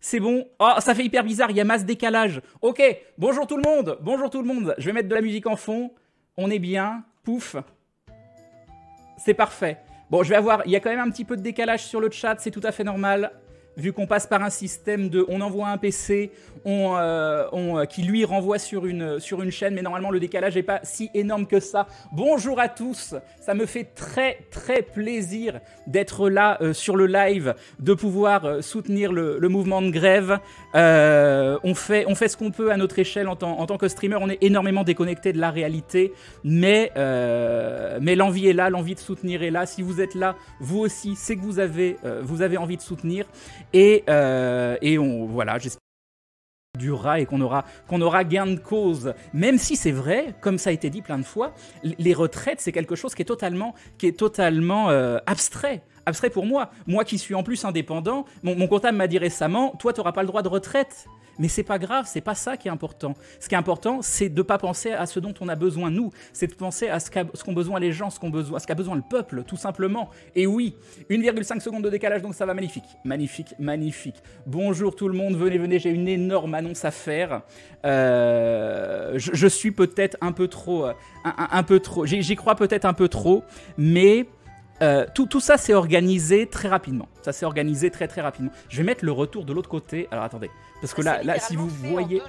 C'est bon. Oh, ça fait hyper bizarre, il y a masse décalage. Ok, bonjour tout le monde. Bonjour tout le monde. Je vais mettre de la musique en fond. On est bien. Pouf. C'est parfait. Bon, je vais avoir... Il y a quand même un petit peu de décalage sur le chat, c'est tout à fait normal. Vu qu'on passe par un système de... On envoie un PC qui lui renvoie sur une chaîne, mais normalement le décalage n'est pas si énorme que ça. Bonjour à tous, ça me fait très très plaisir d'être là sur le live, de pouvoir soutenir le mouvement de grève. On fait ce qu'on peut à notre échelle en tant que streamer, on est énormément déconnecté de la réalité, mais l'envie est là, l'envie de soutenir est là. Si vous êtes là, vous aussi, c'est que vous avez envie de soutenir. Et voilà, j'espère que ça durera et qu'on aura gain de cause. Même si c'est vrai, comme ça a été dit plein de fois, les retraites, c'est quelque chose qui est totalement abstrait. Abstrait pour moi. Moi qui suis en plus indépendant, mon comptable m'a dit récemment, toi, tu n'auras pas le droit de retraite. Mais c'est pas grave, c'est pas ça qui est important. Ce qui est important, c'est de pas penser à ce dont on a besoin nous, c'est de penser à ce qu'ont besoin les gens, à ce qu'a besoin le peuple, tout simplement. Et oui, 1,5 secondes de décalage, donc ça va magnifique. Magnifique, magnifique. Bonjour tout le monde, venez, j'ai une énorme annonce à faire. Je suis peut-être un peu trop, j'y crois peut-être un peu trop, mais... tout ça s'est organisé très rapidement. Ça s'est organisé très très rapidement. Je vais mettre le retour de l'autre côté. Alors attendez, parce que là si vous voyez...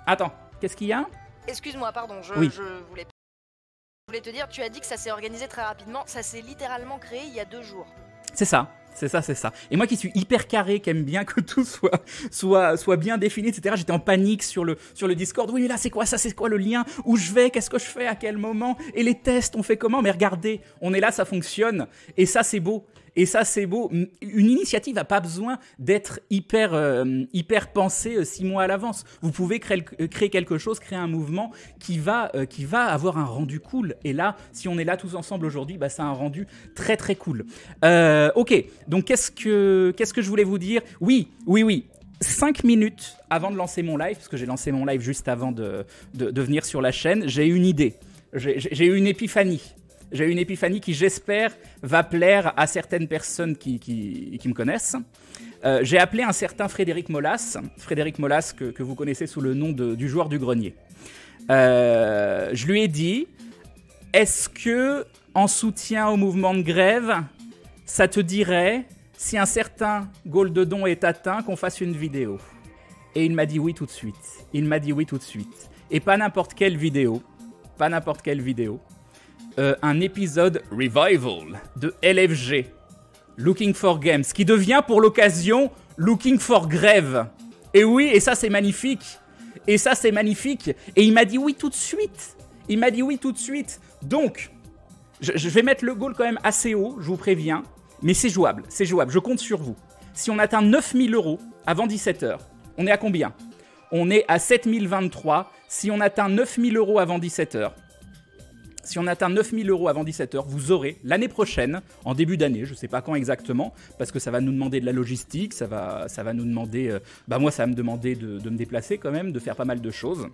Attends, qu'est-ce qu'il y a? Excuse-moi, pardon, je voulais te dire, tu as dit que ça s'est organisé très rapidement. Ça s'est littéralement créé il y a 2 jours. C'est ça. C'est ça. Et moi qui suis hyper carré, qui aime bien que tout soit bien défini, etc. J'étais en panique sur le Discord. Oui, mais là, c'est quoi ça? C'est quoi le lien? Où je vais? Qu'est-ce que je fais? À quel moment? Et les tests, on fait comment? Mais regardez, on est là, ça fonctionne. Et ça, c'est beau. Une initiative n'a pas besoin d'être hyper pensée 6 mois à l'avance. Vous pouvez créer quelque chose, créer un mouvement qui va avoir un rendu cool. Et là, si on est là tous ensemble aujourd'hui, bah, c'est un rendu très très cool. Ok, donc qu'est-ce que je voulais vous dire? Oui. 5 minutes avant de lancer mon live, parce que j'ai lancé mon live juste avant de venir sur la chaîne, j'ai eu une idée. J'ai eu une épiphanie. J'ai une épiphanie qui, j'espère, va plaire à certaines personnes qui me connaissent. J'ai appelé un certain Frédéric Molas que vous connaissez sous le nom du joueur du grenier. Je lui ai dit, est-ce que, en soutien au mouvement de grève, ça te dirait, si un certain goal de don est atteint, qu'on fasse une vidéo? Et il m'a dit oui tout de suite. Et pas n'importe quelle vidéo. Un épisode Revival de LFG, Looking for Games, qui devient pour l'occasion Looking for Grève. Et oui, et ça c'est magnifique. Et il m'a dit oui tout de suite. Donc, je vais mettre le goal quand même assez haut, je vous préviens. Mais c'est jouable, je compte sur vous. Si on atteint 9000 € avant 17h, on est à combien? On est à 7023. Si on atteint 9000 € avant 17h, vous aurez l'année prochaine, en début d'année, je ne sais pas quand exactement, parce que ça va nous demander de la logistique, ça va nous demander, moi ça va me demander de me déplacer quand même, de faire pas mal de choses.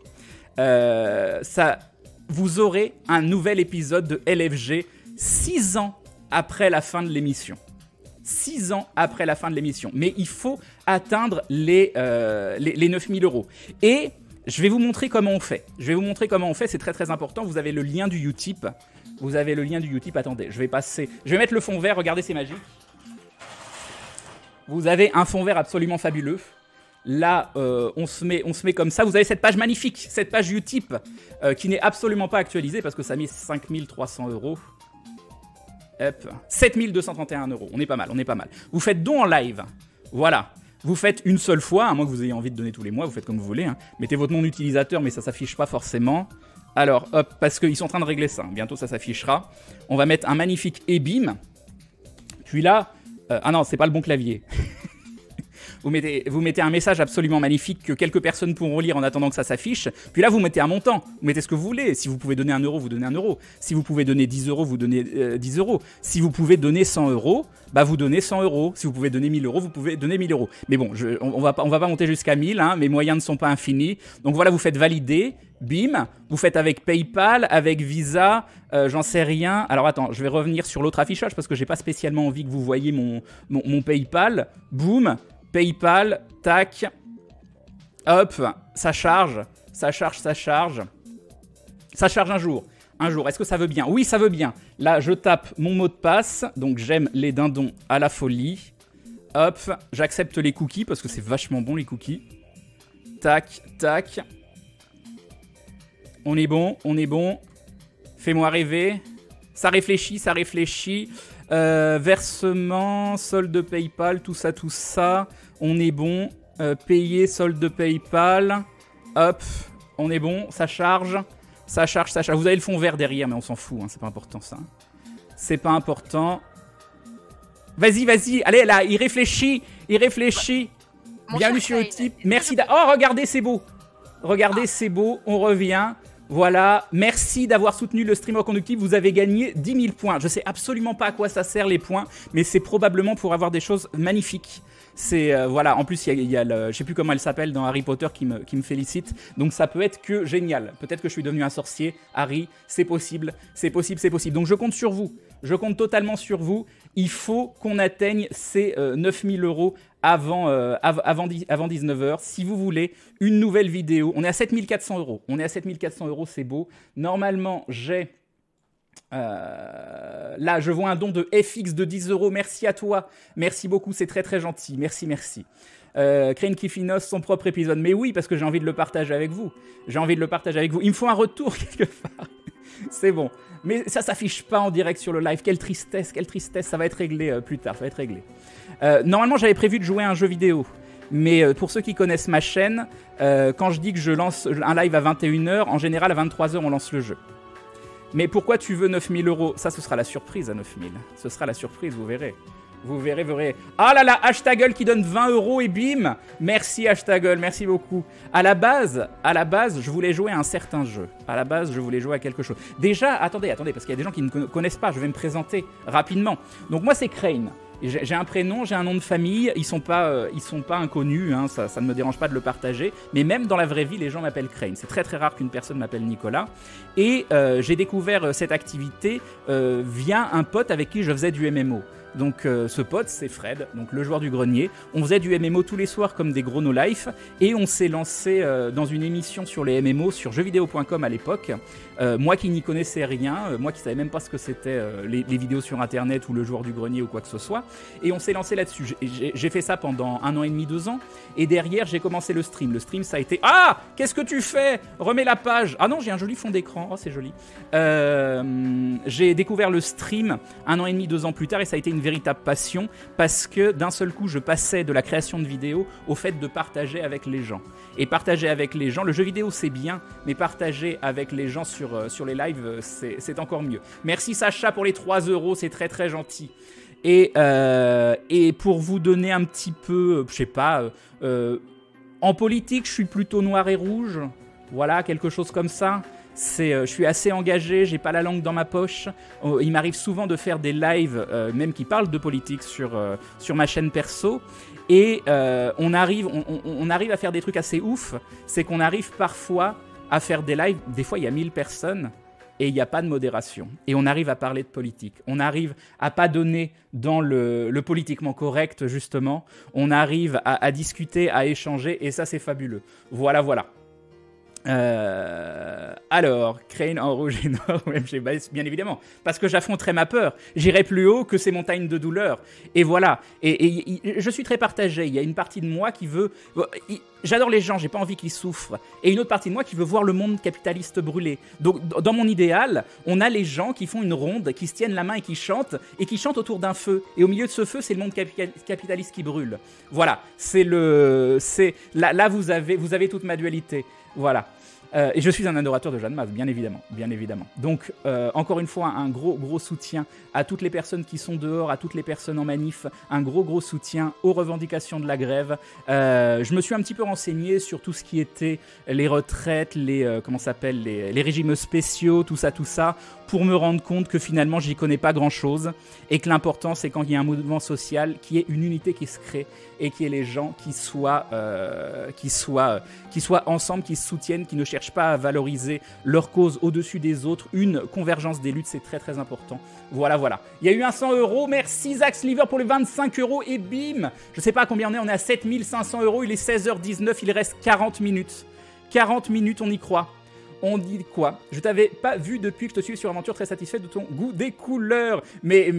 Vous aurez un nouvel épisode de LFG 6 ans après la fin de l'émission. 6 ans après la fin de l'émission. Mais il faut atteindre les 9000 €. Et je vais vous montrer comment on fait. C'est très très important. Vous avez le lien du Utip. Attendez, je vais mettre le fond vert. Regardez, c'est magique. Vous avez un fond vert absolument fabuleux. Là, on se met comme ça. Vous avez cette page magnifique, cette page Utip qui n'est absolument pas actualisée parce que ça met 5300 €. Hop, 7231 €. On est pas mal. Vous faites don en live. Voilà. Vous faites une seule fois, à moins que vous ayez envie de donner tous les mois, vous faites comme vous voulez. Mettez votre nom d'utilisateur, mais ça s'affiche pas forcément. Alors, hop, parce qu'ils sont en train de régler ça. Bientôt, ça s'affichera. On va mettre un magnifique EBIM. Puis là... ah non, c'est pas le bon clavier. Vous mettez un message absolument magnifique que quelques personnes pourront lire en attendant que ça s'affiche. Puis là, vous mettez un montant. Vous mettez ce que vous voulez. Si vous pouvez donner 1 €, vous donnez 1 €. Si vous pouvez donner 10 €, vous donnez 10 €. Si vous pouvez donner 100 €, bah vous donnez 100 €. Si vous pouvez donner 1000 €, vous pouvez donner 1000 €. Mais bon, on va pas monter jusqu'à 1000, hein, mes moyens ne sont pas infinis. Donc voilà, vous faites valider. Bim, vous faites avec PayPal, avec Visa, j'en sais rien. Alors attends, je vais revenir sur l'autre affichage parce que j'ai pas spécialement envie que vous voyez mon PayPal. Boum. PayPal, tac. Hop, ça charge. Ça charge. Ça charge un jour. Est-ce que ça veut bien? Oui, ça veut bien. Là, je tape mon mot de passe. Donc, j'aime les dindons à la folie. Hop, j'accepte les cookies parce que c'est vachement bon les cookies. Tac. On est bon. Fais-moi rêver. Ça réfléchit. Versement, solde PayPal, tout ça. On est bon. Payer, solde PayPal. Hop, on est bon. Ça charge. Vous avez le fond vert derrière, mais on s'en fout. Hein, c'est pas important ça. C'est pas important. Vas-y. Allez, là, il réfléchit. Bienvenue sur le type. Merci. Oh, regardez, c'est beau. C'est beau. On revient. Voilà. Merci d'avoir soutenu le stream reconductible. Vous avez gagné 10 000 points. Je sais absolument pas à quoi ça sert les points, mais c'est probablement pour avoir des choses magnifiques. C'est voilà. En plus, il y a je sais plus comment elle s'appelle dans Harry Potter qui me félicite. Donc ça peut être que génial. Peut-être que je suis devenu un sorcier, Harry. C'est possible. Donc je compte sur vous. Je compte totalement sur vous. Il faut qu'on atteigne ces 9 000 € avant 19h. Si vous voulez une nouvelle vidéo, on est à 7 400 €. C'est beau. Normalement, j'ai... là, je vois un don de FX de 10 €. Merci à toi. Merci beaucoup, c'est très très gentil. Merci. Crane qui finance son propre épisode. Mais oui, parce que j'ai envie de le partager avec vous. Il me faut un retour quelque part. C'est bon. Mais ça s'affiche pas en direct sur le live. Quelle tristesse. Ça va être réglé plus tard. Normalement, j'avais prévu de jouer à un jeu vidéo. Mais pour ceux qui connaissent ma chaîne, quand je dis que je lance un live à 21h, en général, à 23h, on lance le jeu. Mais pourquoi tu veux 9 000 €? Ça, ce sera la surprise à 9 000. Ce sera la surprise, vous verrez. Ah là là, Hashtaggle qui donne 20 € et bim. Merci Hashtaggle, merci beaucoup. À la base, je voulais jouer à un certain jeu. Je voulais jouer à quelque chose. Déjà, attendez, parce qu'il y a des gens qui ne connaissent pas. Je vais me présenter rapidement. Donc moi, c'est Crane. J'ai un prénom, j'ai un nom de famille. Ils sont pas inconnus. Hein, ça ne me dérange pas de le partager. Mais même dans la vraie vie, les gens m'appellent Crane. C'est très très rare qu'une personne m'appelle Nicolas. Et j'ai découvert cette activité via un pote avec qui je faisais du MMO. Donc ce pote, c'est Fred, donc le joueur du grenier. On faisait du MMO tous les soirs comme des gros no-life et on s'est lancé dans une émission sur les MMO sur jeuxvideo.com à l'époque. Moi qui n'y connaissais rien, moi qui savais même pas ce que c'était les vidéos sur internet ou le joueur du grenier ou quoi que ce soit. Et on s'est lancé là-dessus. J'ai fait ça pendant 1 an et demi, 2 ans. Et derrière, j'ai commencé le stream. Le stream, ça a été... Ah, qu'est-ce que tu fais? Remets la page. Ah non, j'ai un joli fond d'écran. Oh, c'est joli. J'ai découvert le stream 1 an et demi, 2 ans plus tard et ça a été une véritable passion parce que d'un seul coup, je passais de la création de vidéos au fait de partager avec les gens. Et partager avec les gens, le jeu vidéo, c'est bien, mais partager avec les gens sur les lives, c'est encore mieux. Merci Sacha pour les 3 €, c'est très très gentil. Et pour vous donner un petit peu, je sais pas, en politique, je suis plutôt noir et rouge. Voilà, quelque chose comme ça. Je suis assez engagé, j'ai pas la langue dans ma poche. Il m'arrive souvent de faire des lives, même qui parlent de politique sur ma chaîne perso. Et on arrive à faire des trucs assez ouf. C'est qu'on arrive parfois à faire des lives. Des fois, il y a 1000 personnes et il n'y a pas de modération. Et on arrive à parler de politique. On arrive à pas donner dans le politiquement correct, justement. On arrive à discuter, à échanger. Et ça, c'est fabuleux. Voilà. Alors, Crane en rouge et noir ou MG Bass, bien évidemment, parce que j'affronterai ma peur. J'irai plus haut que ces montagnes de douleur. Et voilà. Et je suis très partagé. Il y a une partie de moi qui veut... J'adore les gens, j'ai pas envie qu'ils souffrent. Et une autre partie de moi qui veut voir le monde capitaliste brûler. Donc, dans mon idéal, on a les gens qui font une ronde, qui se tiennent la main et qui chantent autour d'un feu. Et au milieu de ce feu, c'est le monde capitaliste qui brûle. Voilà. Là, vous avez toute ma dualité. Voilà. Et je suis un adorateur de Jeanne Masse, bien évidemment. Donc, encore une fois, un gros soutien à toutes les personnes qui sont dehors, à toutes les personnes en manif, un gros soutien aux revendications de la grève. Je me suis un petit peu renseigné sur tout ce qui était les retraites, les régimes spéciaux, tout ça, pour me rendre compte que finalement, j'y connais pas grand-chose et que l'important, c'est quand il y a un mouvement social, qu'il y ait une unité qui se crée et qu'il y ait les gens qui soient ensemble, qui se soutiennent, qui ne cherchent cherchent pas à valoriser leur cause au-dessus des autres. Une convergence des luttes, c'est très très important. Voilà. Il y a eu un 100 €. Merci Zach Sliver pour les 25 € et bim. Je sais pas à combien on est à 7500 €. Il est 16h19, il reste 40 minutes. 40 minutes, on y croit. On dit quoi? Je t'avais pas vu depuis que je te suis sur Aventure, très satisfait de ton goût des couleurs. Mais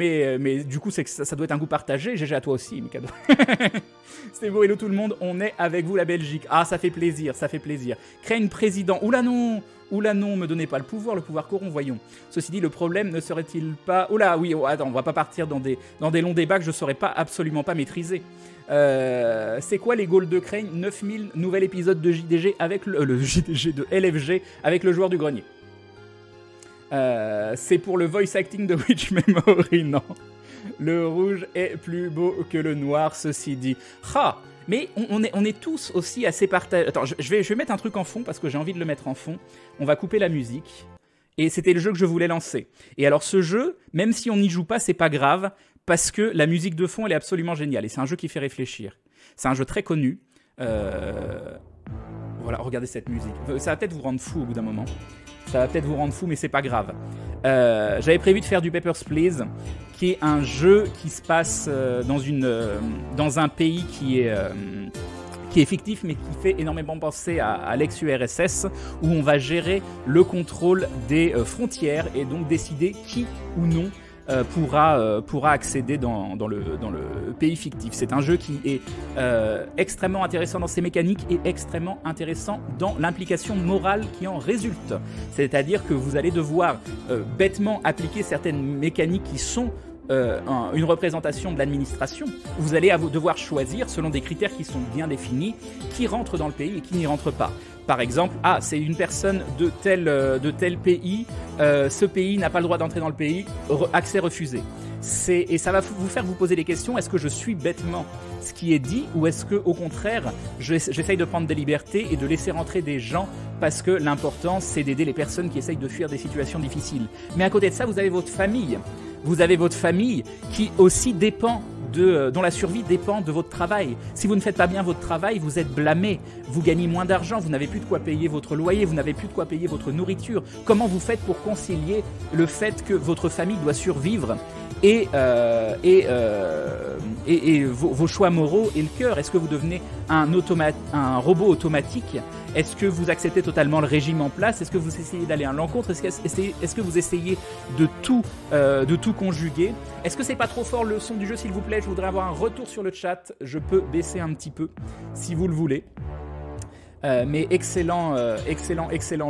du coup, c'est que ça doit être un goût partagé. GG à toi aussi, Mikado. C'est beau, hello tout le monde, on est avec vous la Belgique. Ah, ça fait plaisir. Crane président. Oula non, me donnez pas le pouvoir corrompt, voyons. Ceci dit, le problème ne serait-il pas... Oula, oui, attends, on va pas partir dans des longs débats que je saurais absolument pas maîtriser. C'est quoi les goals de Crane? 9000 nouvel épisode de JDG avec le JDG de LFG avec le joueur du grenier. C'est pour le voice acting de Witch Memory, non. Le rouge est plus beau que le noir, ceci dit. Mais on est tous aussi assez partagés. Attends, je vais mettre un truc en fond parce que j'ai envie de le mettre en fond. On va couper la musique. Et c'était le jeu que je voulais lancer. Et alors ce jeu, même si on n'y joue pas, c'est pas grave. Parce que la musique de fond, elle est absolument géniale. Et c'est un jeu qui fait réfléchir. C'est un jeu très connu. Voilà, regardez cette musique. Ça va peut-être vous rendre fou au bout d'un moment. Mais c'est pas grave. J'avais prévu de faire du Papers, Please, qui est un jeu qui se passe dans un pays qui est fictif, mais qui fait énormément penser à l'ex-URSS, où on va gérer le contrôle des frontières et donc décider qui ou non pourra accéder dans le pays fictif. C'est un jeu qui est extrêmement intéressant dans ses mécaniques et extrêmement intéressant dans l'implication morale qui en résulte. C'est-à-dire que vous allez devoir bêtement appliquer certaines mécaniques qui sont une représentation de l'administration. Vous allez devoir choisir, selon des critères qui sont bien définis, qui rentre dans le pays et qui n'y rentre pas. Par exemple, c'est une personne de tel pays, ce pays n'a pas le droit d'entrer dans le pays, accès refusé. Et ça va vous faire vous poser des questions, est-ce que je suis bêtement ce qui est dit, ou est-ce que au contraire, j'essaye de prendre des libertés et de laisser rentrer des gens parce que l'important, c'est d'aider les personnes qui essayent de fuir des situations difficiles. Mais à côté de ça, vous avez votre famille. Vous avez votre famille qui aussi dont la survie dépend de votre travail. Si vous ne faites pas bien votre travail, vous êtes blâmé, vous gagnez moins d'argent, vous n'avez plus de quoi payer votre loyer, vous n'avez plus de quoi payer votre nourriture. Comment vous faites pour concilier le fait que votre famille doit survivre et vos choix moraux et le cœur? Est-ce que vous devenez un robot automatique? Est-ce que vous acceptez totalement le régime en place? Est-ce que vous essayez d'aller à l'encontre? Est-ce que vous essayez de tout conjuguer? Est-ce que c'est pas trop fort le son du jeu, s'il vous plaît? Je voudrais avoir un retour sur le chat. Je peux baisser un petit peu, si vous le voulez. Mais excellent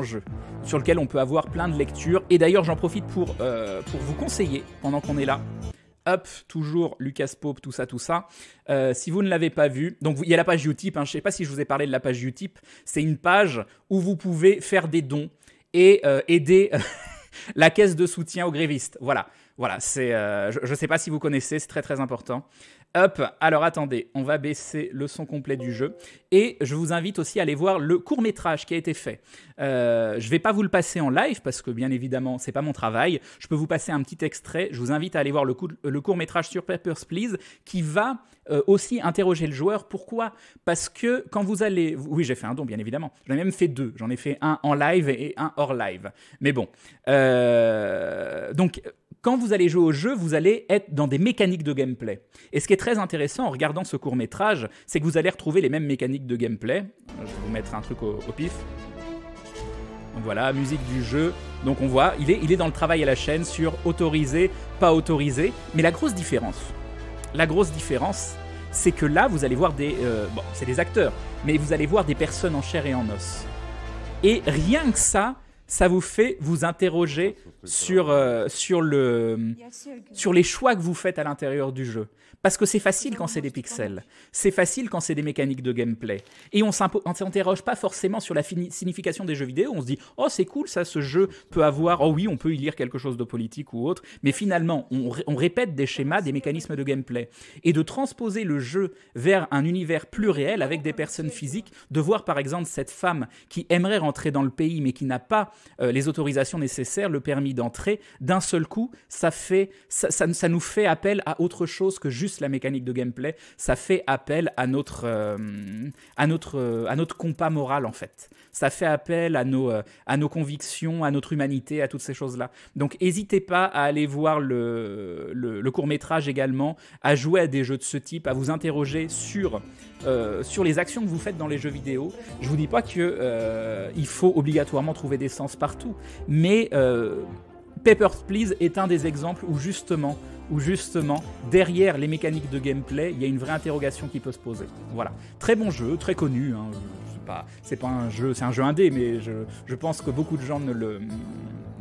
jeu, sur lequel on peut avoir plein de lectures. Et d'ailleurs, j'en profite pour vous conseiller, pendant qu'on est là. Hop, toujours Lucas Pope, tout ça. Si vous ne l'avez pas vu, donc il y a la page Utip, je ne sais pas si je vous ai parlé de la page Utip, c'est une page où vous pouvez faire des dons et aider la caisse de soutien aux grévistes. Voilà, c'est, je ne sais pas si vous connaissez, c'est très très important. Hop, alors attendez, on va baisser le son complet du jeu. Et je vous invite aussi à aller voir le court-métrage qui a été fait. Je ne vais pas vous le passer en live parce que bien évidemment, ce n'est pas mon travail. Je peux vous passer un petit extrait. Je vous invite à aller voir le court-métrage sur Papers, Please qui va aussi interroger le joueur. Pourquoi? Parce que quand vous allez... Oui, j'ai fait un don, bien évidemment. J'en ai même fait 2. J'en ai fait un en live et un hors live. Mais bon. Donc... Quand vous allez jouer au jeu, vous allez être dans des mécaniques de gameplay. Et ce qui est très intéressant en regardant ce court-métrage, c'est que vous allez retrouver les mêmes mécaniques de gameplay. Je vais vous mettre un truc au pif. Donc voilà, musique du jeu. Donc on voit, il est dans le travail à la chaîne sur autorisé, pas autorisé. Mais la grosse différence, c'est que là, vous allez voir c'est des acteurs, mais vous allez voir des personnes en chair et en os. Et rien que ça vous fait vous interroger sur les choix que vous faites à l'intérieur du jeu. Parce que c'est facile quand c'est des pixels, c'est facile quand c'est des mécaniques de gameplay. Et on ne s'interroge pas forcément sur la signification des jeux vidéo, on se dit « Oh, c'est cool ça, ce jeu peut avoir... Oh oui, on peut y lire quelque chose de politique ou autre. » Mais finalement, on répète des schémas, des mécanismes de gameplay. Et de transposer le jeu vers un univers plus réel avec des personnes physiques, de voir par exemple cette femme qui aimerait rentrer dans le pays mais qui n'a pas les autorisations nécessaires, le permis d'entrée, d'un seul coup, ça nous fait appel à autre chose que juste la mécanique de gameplay. Ça fait appel à notre compas moral, en fait. Ça fait appel à nos convictions, à notre humanité, à toutes ces choses-là. Donc, n'hésitez pas à aller voir le court-métrage également, à jouer à des jeux de ce type, à vous interroger sur les actions que vous faites dans les jeux vidéo. Je vous dis pas que il faut obligatoirement trouver des sens partout, mais Papers, Please est un des exemples où justement, derrière les mécaniques de gameplay, il y a une vraie interrogation qui peut se poser. Voilà. Très bon jeu, très connu. Hein. C'est pas un jeu, c'est un jeu indé, mais je pense que beaucoup de gens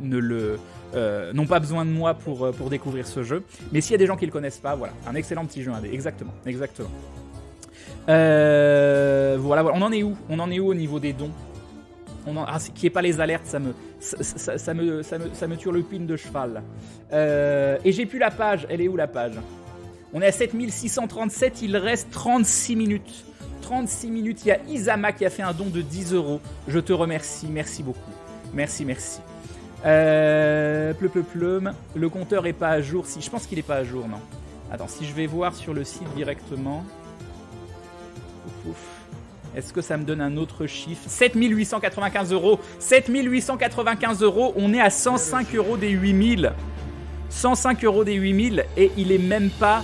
n'ont pas besoin de moi pour découvrir ce jeu. Mais s'il y a des gens qui le connaissent pas, voilà, un excellent petit jeu indé. Exactement. Voilà. On en est où au niveau des dons? Qu'il n'y ait pas les alertes, ça me turlupine de cheval. Et j'ai plus la page. Elle est où la page? On est à 7637, il reste 36 minutes. 36 minutes, il y a Isama qui a fait un don de 10 €. Je te remercie, merci beaucoup. Merci. Le compteur est pas à jour. Si, je pense qu'il est pas à jour, non. Attends, si je vais voir sur le site directement. Est-ce que ça me donne un autre chiffre? 7895 €. 7895 €. On est à 105 € des 8000. 105 € des 8000 et il est même pas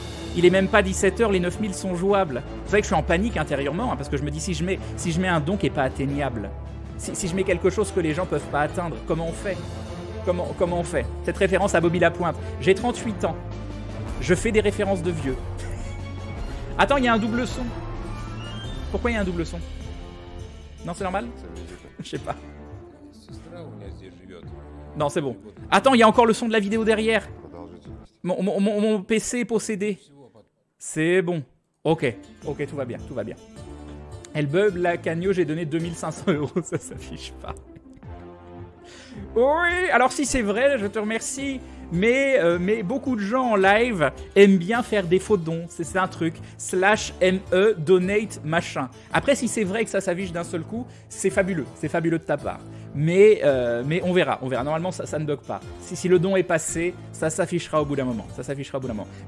17 h, les 9000 sont jouables. Vous savez que je suis en panique intérieurement, hein, parce que je me dis si je mets un don qui n'est pas atteignable, si je mets quelque chose que les gens peuvent pas atteindre, comment on fait? Comment on fait? Cette référence à Bobby Lapointe. J'ai 38 ans. Je fais des références de vieux. Attends, il y a un double son. Pourquoi il y a un double son? Non, c'est normal? Je sais pas. Non, c'est bon. Attends, il y a encore le son de la vidéo derrière. Mon PC est possédé. C'est bon. Ok, tout va bien. Elle bug, la Cagno, j'ai donné 2500 €, ça s'affiche pas. Oui, alors si c'est vrai, je te remercie. Mais beaucoup de gens en live aiment bien faire des faux dons. C'est un truc. /ME donate machin. Après, si c'est vrai que ça s'affiche d'un seul coup, c'est fabuleux. C'est fabuleux de ta part. Mais on verra. Normalement, ça ne bug pas. Si le don est passé, ça s'affichera au bout d'un moment.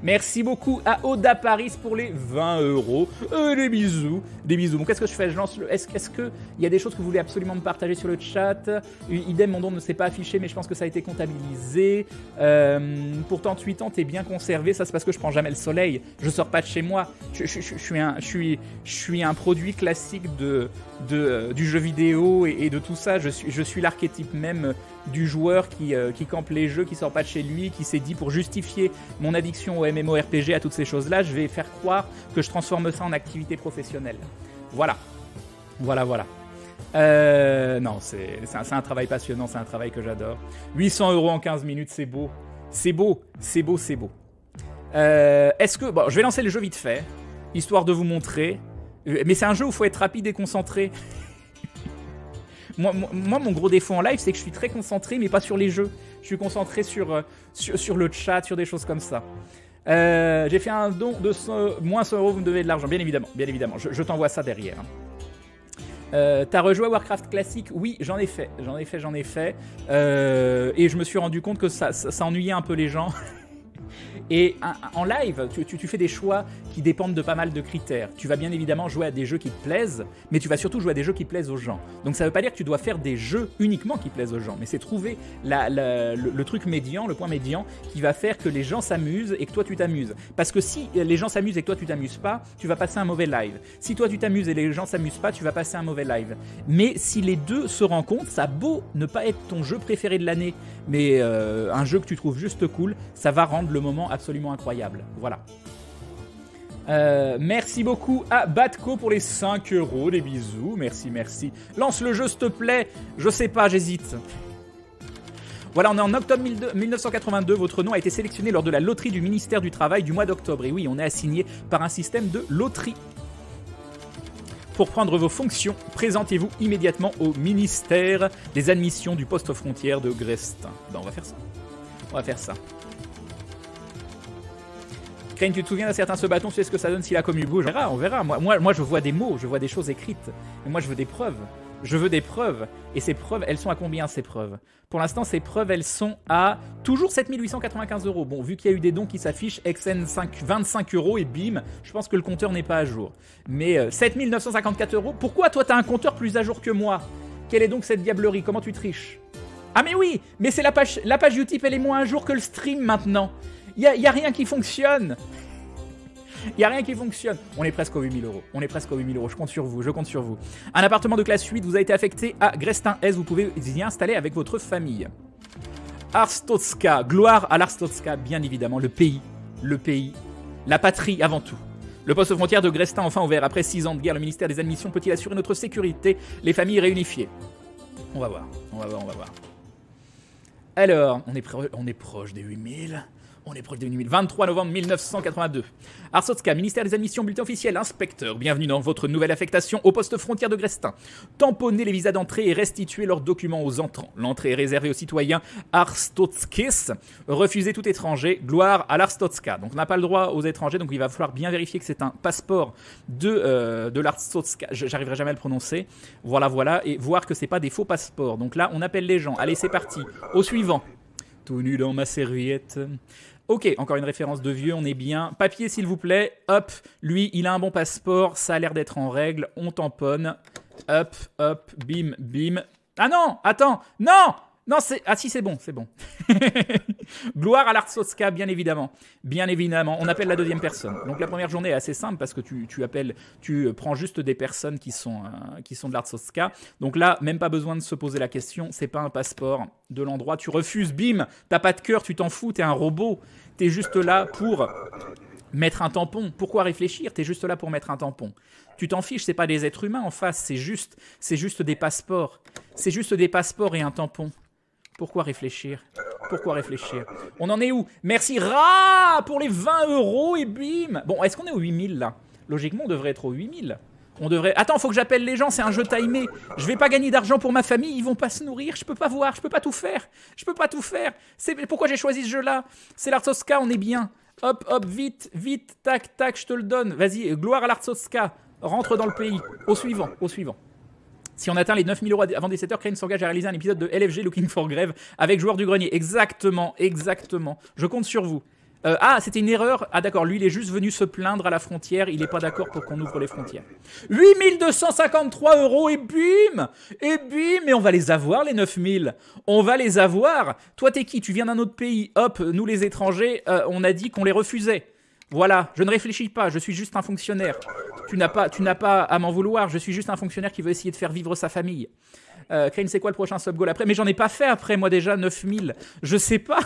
Merci beaucoup à Oda Paris pour les 20 €. Des bisous. Bon, qu'est-ce que je fais? Je lance le. Est-ce qu'il y a des choses que vous voulez absolument me partager sur le chat? Idem, mon don ne s'est pas affiché, mais je pense que ça a été comptabilisé. Pour 38 ans, t'es bien conservé. Ça, c'est parce que je prends jamais le soleil. Je sors pas de chez moi. Je suis un produit classique du jeu vidéo et de tout ça. Je suis l'archétype même du joueur qui campe les jeux, qui sort pas de chez lui, qui s'est dit pour justifier mon addiction au MMORPG, à toutes ces choses-là, je vais faire croire que je transforme ça en activité professionnelle. Voilà. Non, c'est un travail passionnant, c'est un travail que j'adore. 800 € en 15 minutes, c'est beau. C'est beau. Est-ce que... Bon, je vais lancer le jeu vite fait, histoire de vous montrer. Mais c'est un jeu où il faut être rapide et concentré. Moi, mon gros défaut en live, c'est que je suis très concentré, mais pas sur les jeux. Je suis concentré sur le chat, sur des choses comme ça. J'ai fait un don de moins 100 €, vous me devez de l'argent, bien évidemment. Je t'envoie ça derrière. T'as rejoué à Warcraft classique? Oui, j'en ai fait. Et je me suis rendu compte que ça ennuyait un peu les gens. Et en live, tu fais des choix qui dépendent de pas mal de critères. Tu vas bien évidemment jouer à des jeux qui te plaisent, mais tu vas surtout jouer à des jeux qui plaisent aux gens. Donc ça veut pas dire que tu dois faire des jeux uniquement qui plaisent aux gens, mais c'est trouver le truc médian, le point médian, qui va faire que les gens s'amusent et que toi tu t'amuses. Parce que si les gens s'amusent et que toi tu t'amuses pas, tu vas passer un mauvais live. Si toi tu t'amuses et les gens s'amusent pas, tu vas passer un mauvais live. Mais si les deux se rencontrent, ça a beau ne pas être ton jeu préféré de l'année, mais un jeu que tu trouves juste cool, ça va rendre le moment absolument incroyable. Voilà. Merci beaucoup à Batco pour les 5 €. Des bisous. Merci. Lance le jeu, s'il te plaît. Je sais pas, j'hésite. Voilà, on est en octobre 1982. Votre nom a été sélectionné lors de la loterie du ministère du Travail du mois d'octobre. Et oui, on est assigné par un système de loterie. Pour prendre vos fonctions, présentez-vous immédiatement au ministère des admissions du poste frontière de Grestin. Ben, on va faire ça. Crane, tu te souviens d'un certain ce bâton, tu sais ce que ça donne si la commu bouge? On verra. Moi, je vois des mots, je vois des choses écrites. Mais moi, je veux des preuves. Je veux des preuves. Et ces preuves, elles sont à combien ces preuves? Pour l'instant, ces preuves, elles sont à toujours 7 895 €. Bon, vu qu'il y a eu des dons qui s'affichent, XN 25 € et bim, je pense que le compteur n'est pas à jour. Mais 7 954 €. Pourquoi toi, t'as un compteur plus à jour que moi? Quelle est donc cette diablerie? Comment tu triches? Ah mais oui, mais c'est la page Utip, elle est moins à jour que le stream maintenant. Y a rien qui fonctionne. Il n'y a rien qui fonctionne. On est presque aux 8 000 €. On est presque aux 8 000 €. Je compte sur vous. Je compte sur vous. Un appartement de classe 8 vous a été affecté à Grestin-Est. Vous pouvez y installer avec votre famille. Arstotzka. Gloire à l'Arstotzka, bien évidemment. Le pays. La patrie avant tout. Le poste frontière de Grestin enfin ouvert. Après 6 ans de guerre, le ministère des Admissions peut-il assurer notre sécurité? Les familles réunifiées. On va voir. Alors, on est proche des 8 000. On est proche des 8 000. 23 novembre 1982. Arstotzka, ministère des Admissions, bulletin officiel, inspecteur. Bienvenue dans votre nouvelle affectation au poste frontière de Grestin. Tamponnez les visas d'entrée et restituez leurs documents aux entrants. L'entrée est réservée aux citoyens Arstotzkis. Refusez tout étranger. Gloire à l'Arstotzka. Donc on n'a pas le droit aux étrangers, donc il va falloir bien vérifier que c'est un passeport de l'Arstotzka. J'arriverai jamais à le prononcer. Voilà. Et voir que c'est pas des faux passeports. Donc là, on appelle les gens. Allez, c'est parti. Au suivant. Tout nu dans ma serviette. Ok, encore une référence de vieux, on est bien. Papier, s'il vous plaît. Hop, lui, il a un bon passeport. Ça a l'air d'être en règle. On tamponne. Hop, bim. Ah non, attends, non, c'est... Ah si, c'est bon. Gloire à l'Arstotzka, bien évidemment. On appelle la deuxième personne. Donc la première journée est assez simple parce que tu prends juste des personnes qui sont de l'Arstotzka. Donc là, même pas besoin de se poser la question. C'est pas un passeport de l'endroit. Tu refuses, bim. T'as pas de cœur, tu t'en fous. T'es un robot. T'es juste là pour mettre un tampon. Pourquoi réfléchir? T'es juste là pour mettre un tampon. Tu t'en fiches, c'est pas des êtres humains en face. C'est juste des passeports. C'est juste des passeports et un tampon. Pourquoi réfléchir? On en est où? Merci Ra pour les 20 € et bim. Bon, est-ce qu'on est aux 8 000 là? Logiquement, on devrait être aux 8 000. On devrait... Attends, faut que j'appelle les gens, c'est un jeu timé. Je vais pas gagner d'argent pour ma famille, ils vont pas se nourrir, je peux pas voir, je peux pas tout faire. C'est pourquoi j'ai choisi ce jeu-là. C'est l'Arstotzka, on est bien. Hop, vite, tac, je te le donne. Vas-y, gloire à l'Arstotzka. Rentre dans le pays. Au suivant. Si on atteint les 9 000 € avant 17 h, Crane s'engage à réaliser un épisode de LFG Looking for Grave avec joueur du grenier. Exactement. Je compte sur vous. C'était une erreur. Ah d'accord, lui il est juste venu se plaindre à la frontière. Il n'est pas d'accord pour qu'on ouvre les frontières. 8 253 € et bim. Mais on va les avoir les 9 000. On va les avoir. Toi t'es qui? Tu viens d'un autre pays. Hop, nous les étrangers, on a dit qu'on les refusait. Voilà, je ne réfléchis pas, je suis juste un fonctionnaire. Tu n'as pas à m'en vouloir, je suis juste un fonctionnaire qui veut essayer de faire vivre sa famille. Crane, c'est quoi le prochain sub goal après? Mais j'en ai pas fait après, moi déjà, 9000. Je sais pas.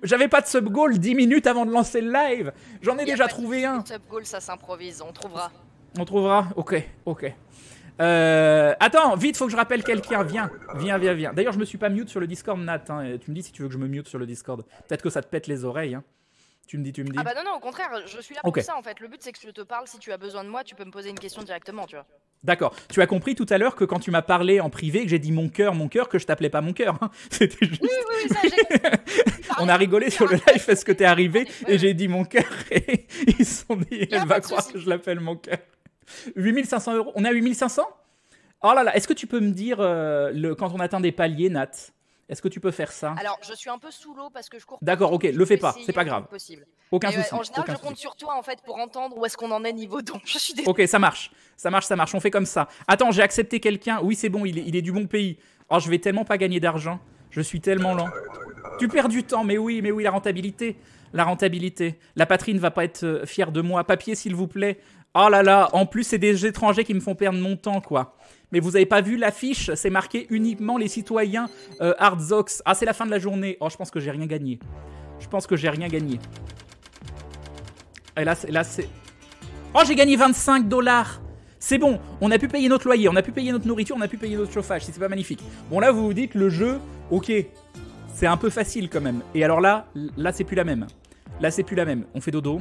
J'avais pas de sub goal 10 minutes avant de lancer le live. J'en ai déjà trouvé un. Sub goal, ça s'improvise, on trouvera. Ok. Attends, vite, faut que je rappelle quelqu'un. Viens. D'ailleurs, je me suis pas mute sur le Discord, Nat. Hein. Tu me dis si tu veux que je me mute sur le Discord. Peut-être que ça te pète les oreilles. Hein. Tu me dis. Ah bah non, au contraire, je suis là pour ça en fait. Le but c'est que je te parle, si tu as besoin de moi, tu peux me poser une question directement, tu vois. D'accord. Tu as compris tout à l'heure que quand tu m'as parlé en privé, que j'ai dit mon cœur, que je t'appelais pas mon cœur. Hein. C'était juste... Oui, ça j'ai... On a rigolé sur le live parce que t'es arrivé et j'ai dit mon cœur et ils se sont dit, elle va croire que je l'appelle mon cœur. 8 500 €. On est à 8 500 ? Oh là là, est-ce que tu peux me dire quand on atteint des paliers, Nat? Est-ce que tu peux faire ça? Alors, je suis un peu sous l'eau parce que je cours. D'accord, ok, le fais pas, c'est pas grave. Aucun souci. En général, je compte sur toi en fait pour entendre où est-ce qu'on en est niveau don. Je suis désolé. Ok, ça marche. On fait comme ça. Attends, j'ai accepté quelqu'un. Oui, c'est bon, il est du bon pays. Oh, je vais tellement pas gagner d'argent. Je suis tellement lent. Tu perds du temps, mais oui, la rentabilité. La patrie ne va pas être fière de moi. Papier, s'il vous plaît. Oh là là, en plus, c'est des étrangers qui me font perdre mon temps, quoi. Mais vous avez pas vu l'affiche? C'est marqué uniquement les citoyens Hardzox. Ah, c'est la fin de la journée. Oh, je pense que j'ai rien gagné. Et là, c'est... Oh, j'ai gagné 25 $. C'est bon, on a pu payer notre loyer, on a pu payer notre nourriture, on a pu payer notre chauffage. Si c'est pas magnifique. Bon, là, vous vous dites, le jeu, ok, c'est un peu facile quand même. Et alors là, c'est plus la même. On fait dodo.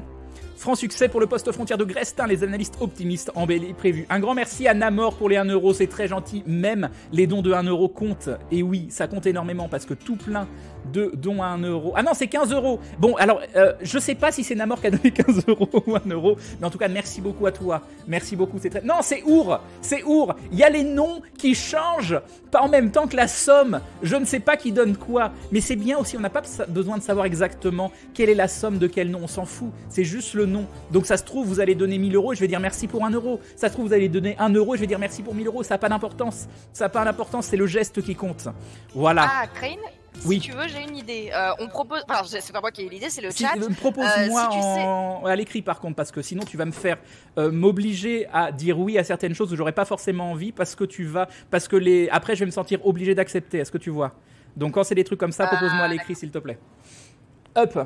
Franc succès pour le poste frontière de Grestin, les analystes optimistes embellis prévus. Un grand merci à Namor pour les 1 euro, c'est très gentil. Même les dons de 1 euro comptent. Et oui, ça compte énormément parce que tout plein de dons à 1 euro. Ah non, c'est 15 euros. Bon, alors, je sais pas si c'est Namor qui a donné 15 euros ou 1 euro. Mais en tout cas, merci beaucoup à toi. Merci beaucoup. C'est très... Non, c'est Our. C'est Our. Il y a les noms qui changent, pas en même temps que la somme. Je ne sais pas qui donne quoi. Mais c'est bien aussi, on n'a pas besoin de savoir exactement quelle est la somme de quel nom. On s'en fout. C'est juste le nom. Donc ça se trouve, vous allez donner 1000 euros et je vais dire merci pour 1 euro. Ça se trouve, vous allez donner 1 euro et je vais dire merci pour 1000 euros. Ça n'a pas d'importance. Ça n'a pas d'importance. C'est le geste qui compte. Voilà. Ah, Crane, si tu veux, j'ai une idée. On propose. Enfin, c'est pas moi qui ai eu l'idée, c'est le chat. Propose-moi à l'écrit par contre, parce que sinon tu vas me faire m'obliger à dire oui à certaines choses où j'aurais pas forcément envie, parce que après je vais me sentir obligé d'accepter. Est-ce que tu vois? Donc quand c'est des trucs comme ça, propose-moi à l'écrit s'il te plaît. Hop.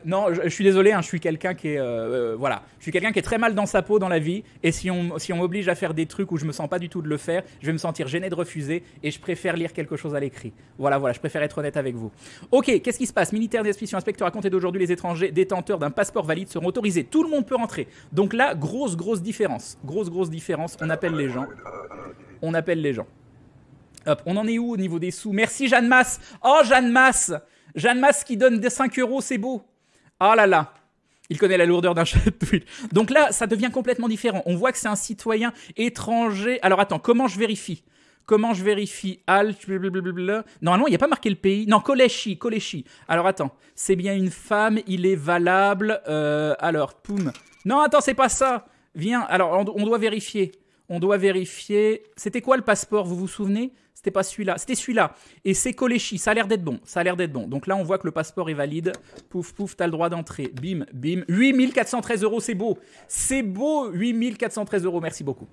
Non, je suis désolé, hein, je suis quelqu'un qui est voilà, je suis quelqu'un qui est très mal dans sa peau dans la vie, et si on m'oblige à faire des trucs où je me sens pas du tout de le faire, je vais me sentir gêné de refuser, et je préfère lire quelque chose à l'écrit. Voilà, je préfère être honnête avec vous. Ok, qu'est-ce qui se passe? Militaire d'expédition, inspecteur, à compter d'aujourd'hui, les étrangers détenteurs d'un passeport valide seront autorisés. Tout le monde peut rentrer. Donc là, grosse différence. Grosse différence. On appelle les gens. Hop, on en est où au niveau des sous? Merci Jeanne Masse. Oh Jeanne Masse qui donne des 5 euros, c'est beau. Oh là là, il connaît la lourdeur d'un chat de Twitch. Donc là, ça devient complètement différent. On voit que c'est un citoyen étranger. Alors attends, comment je vérifie? Alt, blablabla. Normalement, il n'y a pas marqué le pays. Non, Kolechi. Alors attends, c'est bien une femme, il est valable. Alors, poum. Non, attends, c'est pas ça. Viens, alors on doit vérifier. C'était quoi le passeport, vous vous souvenez? C'était pas celui-là. C'était celui-là. Et c'est Kolechi. Ça a l'air d'être bon. Donc là, on voit que le passeport est valide. Pouf, t'as le droit d'entrer. Bim. 8413 euros, c'est beau. 8413 euros. Merci beaucoup.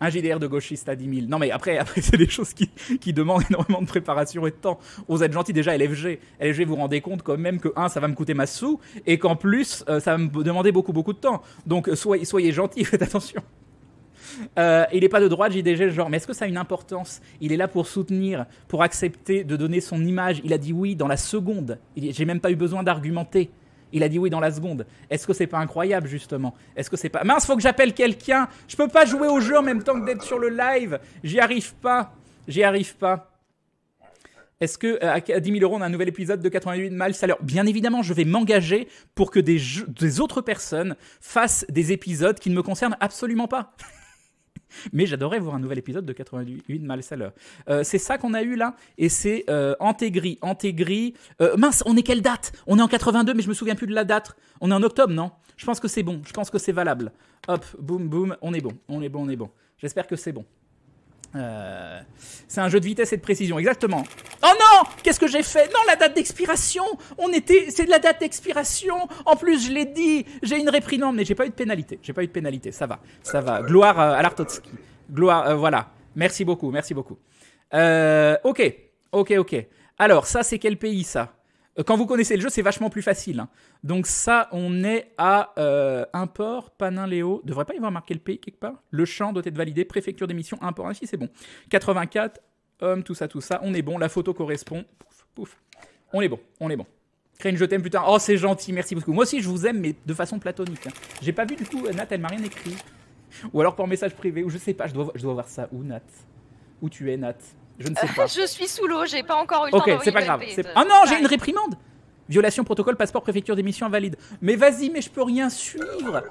Un JDR de gauchiste à 10 000. Non, mais après c'est des choses qui demandent énormément de préparation et de temps. Vous êtes gentil, déjà, LFG, vous vous rendez compte quand même que, ça va me coûter ma sou, et qu'en plus, ça va me demander beaucoup de temps. Donc, soyez gentils, faites attention. Il n'est pas de droite, JDG, genre, mais est-ce que ça a une importance? Il est là pour soutenir, pour accepter de donner son image. Il a dit oui dans la seconde. J'ai même pas eu besoin d'argumenter. Il a dit oui dans la seconde. Est-ce que c'est pas incroyable, justement? Est-ce que c'est pas... Mince, faut que j'appelle quelqu'un. Je peux pas jouer au jeu en même temps que d'être sur le live. J'y arrive pas. Est-ce que à 10 000 euros, on a un nouvel épisode de 88 Miles à l'heure? Bien évidemment, je vais m'engager pour que des autres personnes fassent des épisodes qui ne me concernent absolument pas. Mais j'adorerais voir un nouvel épisode de 88 miles à l'heure. C'est ça qu'on a eu là, et c'est Antegri. Mince, on est quelle date? On est en 82, mais je me souviens plus de la date. On est en octobre, non? Je pense que c'est bon, je pense que c'est valable. Hop, boum, on est bon. J'espère que c'est bon. C'est un jeu de vitesse et de précision, exactement. Oh non! Qu'est-ce que j'ai fait? Non, la date d'expiration! C'est de la date d'expiration! En plus, je l'ai dit, j'ai une réprimande, mais j'ai pas eu de pénalité. Ça va. Gloire à l'Artotski. Voilà. Merci beaucoup. Ok. Alors, ça, c'est quel pays, ça? Quand vous connaissez le jeu, c'est vachement plus facile. Hein. Donc ça, on est à import, Panin Léo. Devrait pas y avoir marqué le pays quelque part? Le champ doit être validé, préfecture d'émission, import. Ah si, c'est bon. 84, homme, tout ça. On est bon, la photo correspond. Pouf. On est bon. Crane, je t'aime, putain. Oh, c'est gentil, merci beaucoup. Moi aussi, je vous aime, mais de façon platonique. Hein. J'ai pas vu, du coup, Nat, elle m'a rien écrit. Ou alors par message privé, ou je sais pas, je dois voir ça. Où, Nat? Où tu es, Nat? Je ne sais pas. Je suis sous l'eau, j'ai pas encore eu le temps d'envoyer. Ok, c'est pas grave. Ah non, j'ai une réprimande. Violation protocole, passeport, préfecture d'émission invalide. Mais vas-y, mais je peux rien suivre.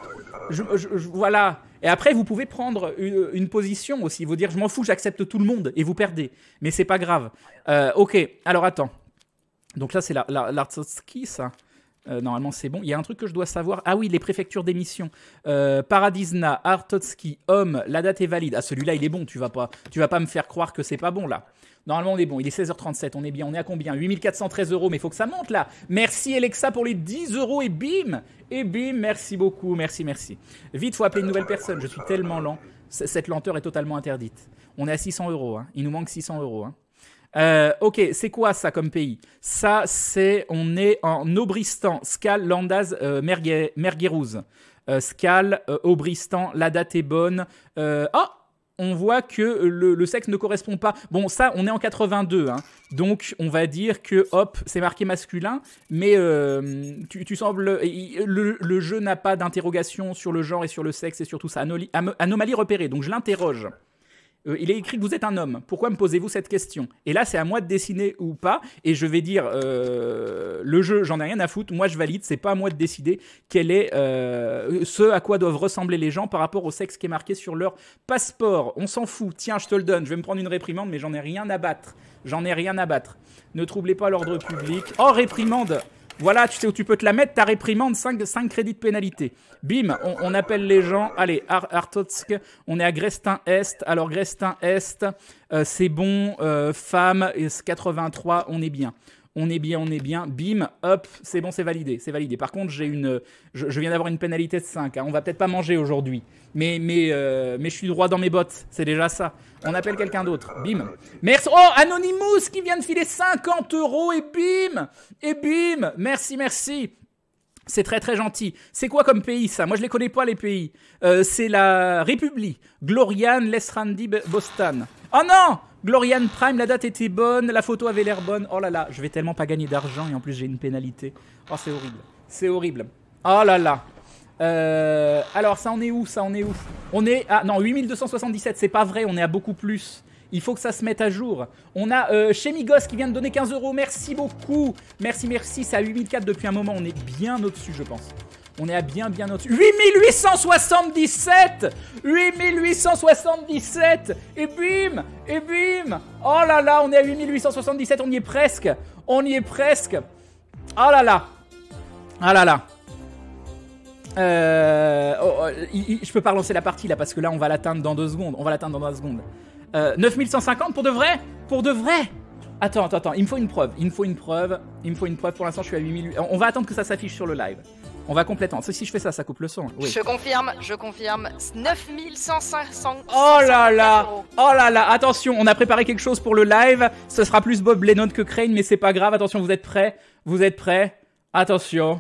Voilà. Et après, vous pouvez prendre une position aussi. Vous dire, je m'en fous, j'accepte tout le monde. Et vous perdez. Mais c'est pas grave. Ok, alors attends. Donc là, c'est l'Artotski, ça. Normalement, c'est bon. Il y a un truc que je dois savoir. Ah oui, les préfectures d'émission. Paradisna, Artotski, Homme, la date est valide. Ah, celui-là, il est bon. Tu vas pas me faire croire que c'est pas bon, là. Normalement, on est bon. Il est 16h37. On est bien. On est à combien? 8413 euros. Mais il faut que ça monte, là. Merci, Alexa, pour les 10 euros. Et bim. Merci beaucoup. Merci. Vite, faut appeler une nouvelle personne. Je suis tellement lent. Cette lenteur est totalement interdite. On est à 600 euros. Hein. Il nous manque 600 euros. Hein. Ok, c'est quoi ça comme pays? Ça, on est en Aubristan, Skal, Landaz, Merguerouz. Skal, Aubristan, la date est bonne. on voit que le sexe ne correspond pas. Bon, ça, on est en 82, hein. Donc on va dire que, hop, c'est marqué masculin, mais tu sembles... Le jeu n'a pas d'interrogation sur le genre et sur le sexe et sur tout ça. Anomalie repérée, donc je l'interroge. Il est écrit que vous êtes un homme. Pourquoi me posez-vous cette question? Et là, c'est à moi de décider ou pas. Et je vais dire, le jeu, j'en ai rien à foutre. Moi, je valide. C'est pas à moi de décider quel est ce à quoi doivent ressembler les gens par rapport au sexe qui est marqué sur leur passeport. On s'en fout. Tiens, je te le donne. Je vais me prendre une réprimande, mais j'en ai rien à battre. J'en ai rien à battre. Ne troublez pas l'ordre public. Oh, réprimande! Voilà, tu sais où tu peux te la mettre, ta réprimande, 5 crédits de pénalité. Bim, on appelle les gens. Allez, Artotsk, on est à Grestin-Est. Alors, Grestin-Est, c'est bon. Femme, 83, on est bien. On est bien. Bim, hop, c'est bon, c'est validé. Par contre, je viens d'avoir une pénalité de 5. Hein. On va peut-être pas manger aujourd'hui. Mais je suis droit dans mes bottes. C'est déjà ça. On appelle quelqu'un d'autre. Bim. Merci. Oh, Anonymous qui vient de filer 50 € et bim. Merci. C'est très très gentil. C'est quoi comme pays ça? Moi je les connais pas les pays. C'est la République. Glorian Lesrandi Bostan. Oh non! Glorian Prime, la date était bonne, la photo avait l'air bonne. Oh là là, je vais tellement pas gagner d'argent et en plus j'ai une pénalité. Oh c'est horrible. Oh là là. Alors ça en est où? On est à... Non, 8277, c'est pas vrai, on est à beaucoup plus. Il faut que ça se mette à jour. On a Chemigos qui vient de donner 15 €. Merci beaucoup. Merci. C'est à 8004 depuis un moment. On est bien au-dessus, je pense. On est à bien au-dessus. 8877 Et bim. Oh là là, on est à 8877. On y est presque. Oh là là. Je peux pas relancer la partie là parce que là on va l'atteindre dans 2 secondes. 9150 pour de vrai? Attends, il me faut une preuve. Pour l'instant je suis à 8000. On va attendre que ça s'affiche sur le live. On va complètement. Si je fais ça coupe le son. Oui. Je confirme. 9150. Oh là là. Attention, on a préparé quelque chose pour le live. Ce sera plus Bob Lennon que Crane, mais c'est pas grave. Attention, vous êtes prêts? Attention.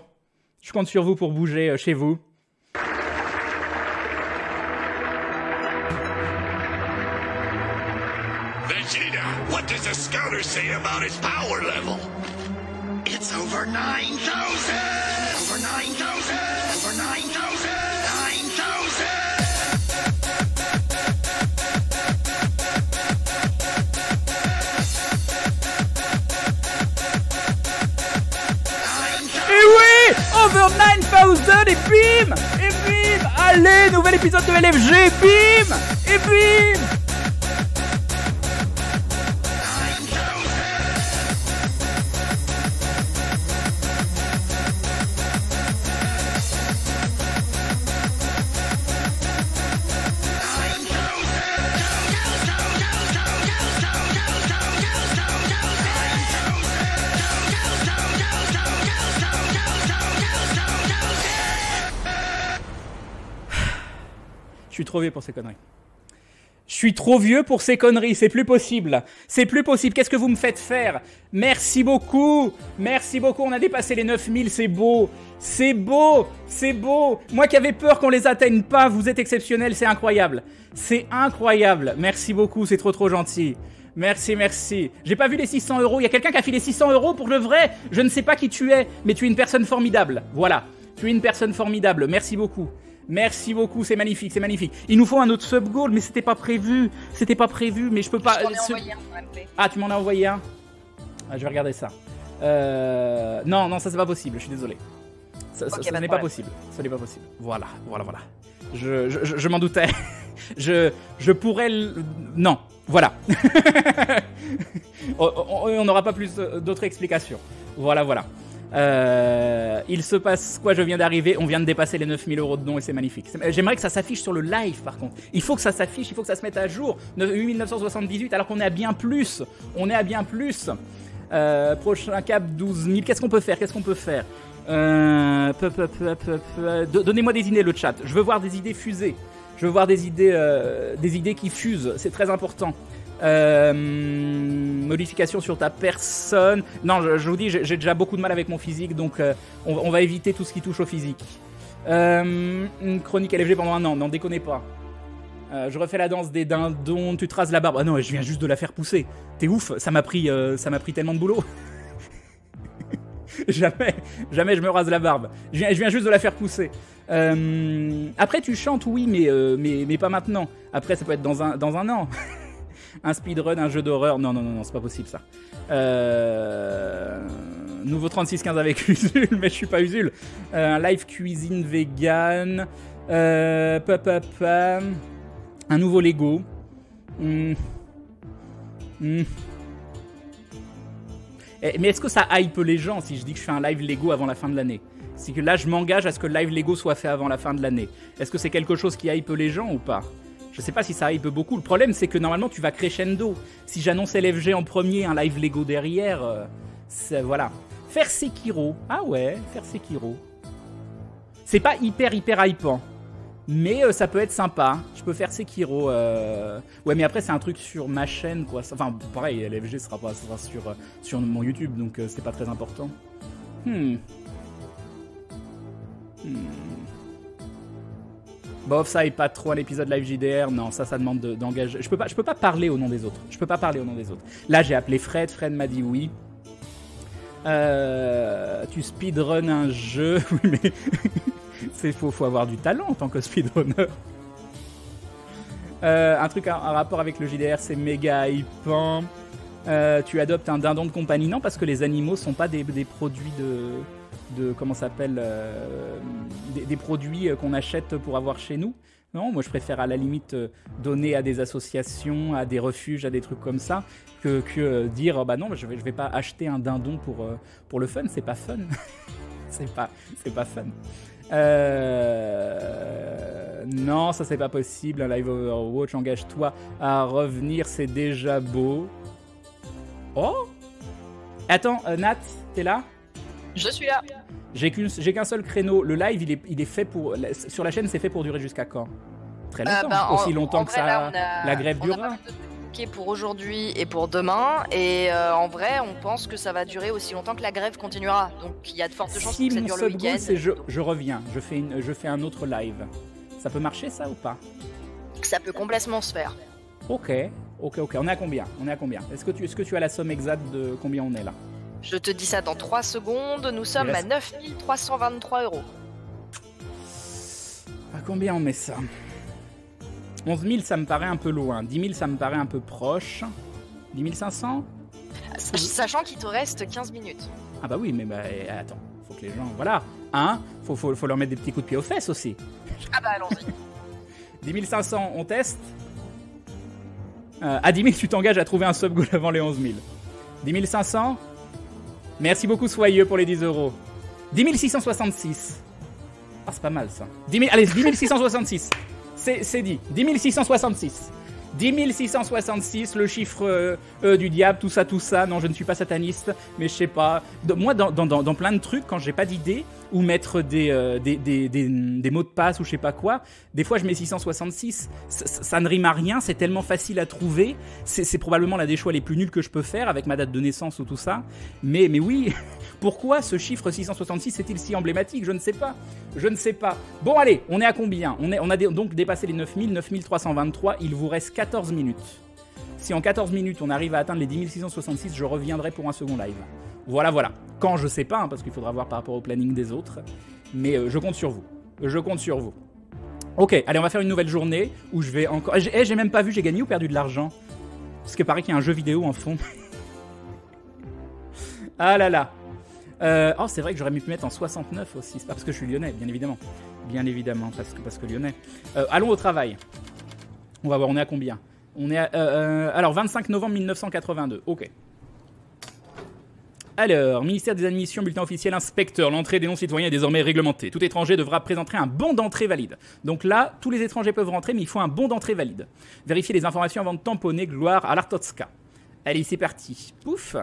Je compte sur vous pour bouger chez vous. Vegeta, what does the scouter say about his power level? It's over 9,000! Over 9,000! Over 9,000! 9,000! Et oui! Over 9,000 et bim! Allez, nouvel épisode de LFG, bim! Et bim! Je suis trop vieux pour ces conneries. C'est plus possible. Qu'est-ce que vous me faites faire? Merci beaucoup. On a dépassé les 9000. C'est beau. Moi qui avais peur qu'on les atteigne pas, vous êtes exceptionnels. C'est incroyable. Merci beaucoup. C'est trop gentil. Merci. J'ai pas vu les 600 €. Il y a quelqu'un qui a filé 600 € pour le vrai. Je ne sais pas qui tu es, mais tu es une personne formidable. Voilà. Merci beaucoup, c'est magnifique. Il nous faut un autre sub goal, mais c'était pas prévu, mais je peux pas... Je t'en ai envoyé un, Ah, tu m'en as envoyé un? Je vais regarder ça. Non, ça c'est pas possible, je suis désolé. Ce n'est pas possible. Voilà. Je m'en doutais. je pourrais... Non, voilà. On n'aura pas plus d'autres explications. Voilà. Il se passe quoi? Je viens d'arriver, on vient de dépasser les 9000 € de dons et c'est magnifique. J'aimerais que ça s'affiche sur le live par contre. Il faut que ça s'affiche, il faut que ça se mette à jour. 8978 alors qu'on est à bien plus. Prochain cap 12 000. Qu'est-ce qu'on peut faire? Donnez-moi des idées le chat. Je veux voir des idées fusées. Je veux voir des idées qui fusent. C'est très important. Modification sur ta personne. Non, je vous dis, j'ai déjà beaucoup de mal avec mon physique, donc on va éviter tout ce qui touche au physique. Une chronique LFG pendant 1 an, n'en déconnez pas. Je refais la danse des dindons, tu te rases la barbe. Ah non, je viens juste de la faire pousser. T'es ouf, ça m'a pris tellement de boulot. jamais je me rase la barbe. Je viens juste de la faire pousser. Après, tu chantes, oui, mais pas maintenant. Après, ça peut être dans un an. Un speedrun, un jeu d'horreur. Non, c'est pas possible ça. Nouveau 3615 avec Usul, mais je suis pas Usul. Un live cuisine vegan. Un nouveau Lego. Mais est-ce que ça hype les gens si je dis que je fais un live Lego avant la fin de l'année? C'est que là, je m'engage à ce que le live Lego soit fait avant la fin de l'année. Est-ce que c'est quelque chose qui hype les gens ou pas? Je sais pas si ça hype beaucoup. Le problème, c'est que normalement, tu vas crescendo. Si j'annonce LFG en premier, un live Lego derrière, voilà. Faire Sekiro. Ah ouais, faire Sekiro. C'est pas hyper hypant. Mais ça peut être sympa. Je peux faire Sekiro. Ouais, mais après, c'est un truc sur ma chaîne, quoi. Enfin, pareil, LFG sera sur mon YouTube, donc c'est pas très important. Bof, ça et pas trop à l'épisode live JDR. Non, ça demande d'engager. Je peux pas parler au nom des autres. Là, j'ai appelé Fred. Fred m'a dit oui. Tu speedrun un jeu. Oui, mais faut avoir du talent en tant que speedrunner. Un truc en rapport avec le JDR, c'est méga hypant. Tu adoptes un dindon de compagnie. Non, parce que les animaux sont pas des produits de comment ça s'appelle, des produits qu'on achète pour avoir chez nous. Non, moi je préfère à la limite donner à des associations, à des refuges, à des trucs comme ça, que dire bah non, je vais pas acheter un dindon pour le fun, c'est pas fun. c'est pas fun. Non, ça c'est pas possible. Un live Overwatch, engage-toi à revenir, c'est déjà beau. Oh, attends, Nat, t'es là? Je suis là. J'ai qu'un seul créneau. Le live, il est fait pour. Sur la chaîne, c'est fait pour durer jusqu'à quand? Très longtemps. Aussi longtemps que ça. La grève durera. Pour aujourd'hui et pour demain. Et en vrai, on pense que ça va durer aussi longtemps que la grève continuera. Donc il y a de fortes chances que ça dure le week-end. Si je reviens, je fais un autre live. Ça peut marcher ça ou pas? Ça peut complètement se faire. Ok. On est à combien? Est-ce que tu as la somme exacte de combien on est là? Je te dis ça dans 3 secondes. Nous sommes à 9 323 €. À combien on met ça? 11 000, ça me paraît un peu loin. 10 000, ça me paraît un peu proche. 10 500? Sachant qu'il te reste 15 minutes. Ah bah oui, mais attends. Faut que les gens... Voilà. Hein, faut leur mettre des petits coups de pied aux fesses aussi. Ah bah allons-y. 10 500, on teste. À 10 000, tu t'engages à trouver un sub goal avant les 11 000. 10 500. Merci beaucoup, Soyeux, pour les 10 €. 10 666. Ah, c'est pas mal, ça. Allez, 10 666. C'est dit. 10 666. 10 666, le chiffre du diable, tout ça. Non, je ne suis pas sataniste, mais je sais pas. Moi, dans plein de trucs, quand j'ai pas d'idée, ou mettre des mots de passe ou je sais pas quoi, des fois je mets 666. Ça ne rime à rien, c'est tellement facile à trouver. C'est probablement l'un des choix les plus nuls que je peux faire avec ma date de naissance ou tout ça. Mais oui, pourquoi ce chiffre 666 est-il si emblématique? Je ne sais pas. Bon, allez, on est à combien? On a donc dépassé les 9000, 9323. Il vous reste 14 minutes. Si en 14 minutes, on arrive à atteindre les 10 666, je reviendrai pour un second live. Voilà. Quand, je sais pas, hein, parce qu'il faudra voir par rapport au planning des autres. Mais je compte sur vous. Ok, allez, on va faire une nouvelle journée où je vais encore... j'ai même pas vu, j'ai gagné ou perdu de l'argent? Parce que paraît qu'il y a un jeu vidéo en fond. Ah là là. Oh, c'est vrai que j'aurais pu mettre en 69 aussi. C'est pas parce que je suis lyonnais, bien évidemment. Parce que lyonnais. Allons au travail. On va voir, on est à combien? On est à... alors, 25 novembre 1982. Ok. Alors, ministère des Admissions, bulletin officiel, inspecteur. L'entrée des non-citoyens est désormais réglementée. Tout étranger devra présenter un bon d'entrée valide. Donc là, tous les étrangers peuvent rentrer, mais il faut un bon d'entrée valide. Vérifiez les informations avant de tamponner. Gloire à l'Artotska. Allez, c'est parti. Pouf.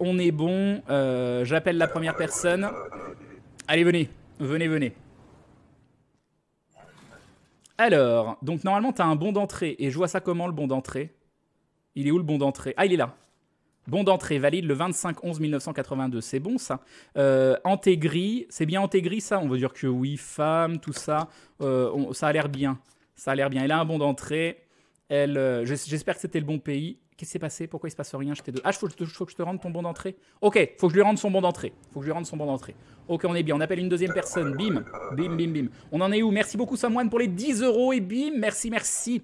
On est bon. J'appelle la première personne. Allez, venez. Alors, donc normalement, tu as un bon d'entrée. Et je vois ça comment, le bon d'entrée? Il est où le bon d'entrée? Ah, il est là. Bon d'entrée valide le 25/11/1982. C'est bon, ça. Antégris. C'est bien Antégris, ça? On veut dire que oui, femme, tout ça. Ça a l'air bien. Ça a l'air bien. Elle a un bon d'entrée. J'espère que c'était le bon pays. Qu'est-ce qui s'est passé? Pourquoi il se passe rien? Ah, faut que je te rende ton bon d'entrée. Ok, faut que je lui rende son bon d'entrée. Ok, on est bien. On appelle une deuxième personne. Bim, bim, bim, bim. On en est où? Merci beaucoup, Someone, pour les 10 € et bim. Merci, merci.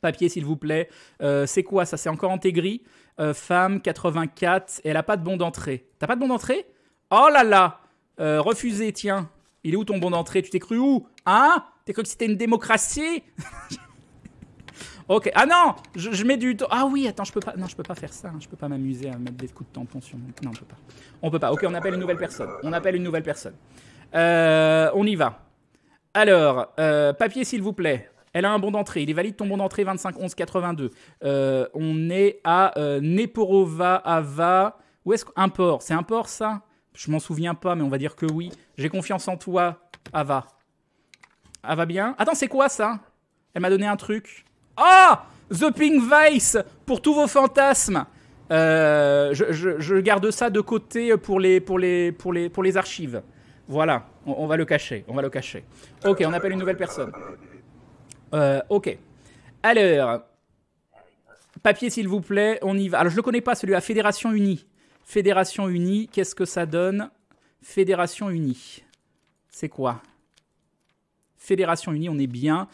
Papier, s'il vous plaît. C'est quoi ça? C'est encore Antegri. Femme, 84. Et elle a pas de bon d'entrée. T'as pas de bon d'entrée? Oh là là. Refusé, tiens. Il est où ton bon d'entrée? Tu t'es cru où? Hein? T'es cru que c'était une démocratie? Ok. Ah non, je mets du temps. Ah oui, attends, je peux pas. Non, je peux pas faire ça. Hein. Je peux pas m'amuser à mettre des coups de tampon sur mon. Non, on peut pas. On peut pas. Ok, on appelle une nouvelle personne. On y va. Alors, papier, s'il vous plaît. Elle a un bon d'entrée. Il est valide ton bon d'entrée 25 11 82. On est à Neporova Ava. Où est-ce qu'un port? C'est un port ça? Je m'en souviens pas, mais on va dire que oui. J'ai confiance en toi, Ava. Ava bien. Attends, c'est quoi ça? Elle m'a donné un truc. Ah, The Pink Vice pour tous vos fantasmes. Je garde ça de côté pour les archives. Voilà, on va le cacher. Ok, on appelle une nouvelle personne. Ok. Alors, papier s'il vous plaît, on y va. Alors je le connais pas celui-là, Fédération Unie. Fédération Unie, qu'est-ce que ça donne? Fédération Unie. C'est quoi? Fédération Unie, on est bien.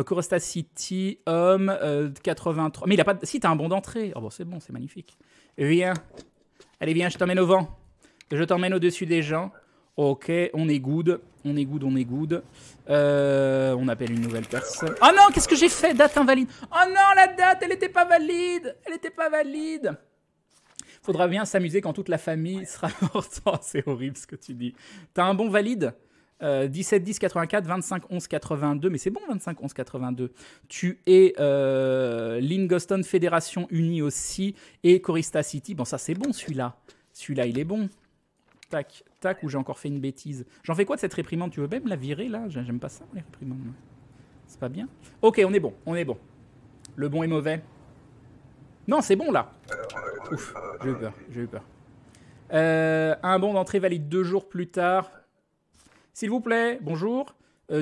Coresta City, homme, 83. Mais il a pas. Si, t'as un bon d'entrée. Oh bon, c'est bon, c'est magnifique. Viens. Allez, viens, je t'emmène au vent. Je t'emmène au-dessus des gens. Ok, on est good. On appelle une nouvelle personne. Oh non, qu'est-ce que j'ai fait? Date invalide. Oh non, la date, elle était pas valide. Faudra bien s'amuser quand toute la famille sera morte. Oh, c'est horrible ce que tu dis. T'as un bon valide? 17 10 84 25 11 82, mais c'est bon 25 11 82. Tu es Lingoston Fédération Unie aussi et Corista City. Bon, ça c'est bon celui-là. Celui-là il est bon. Tac, tac, ou j'ai encore fait une bêtise. J'en fais quoi de cette réprimande? Tu veux même la virer là? J'aime pas ça les réprimandes. C'est pas bien. Ok, on est bon. Le bon est mauvais. Non, c'est bon là. Ouf, j'ai eu peur. Un bon d'entrée valide 2 jours plus tard. S'il vous plaît, bonjour.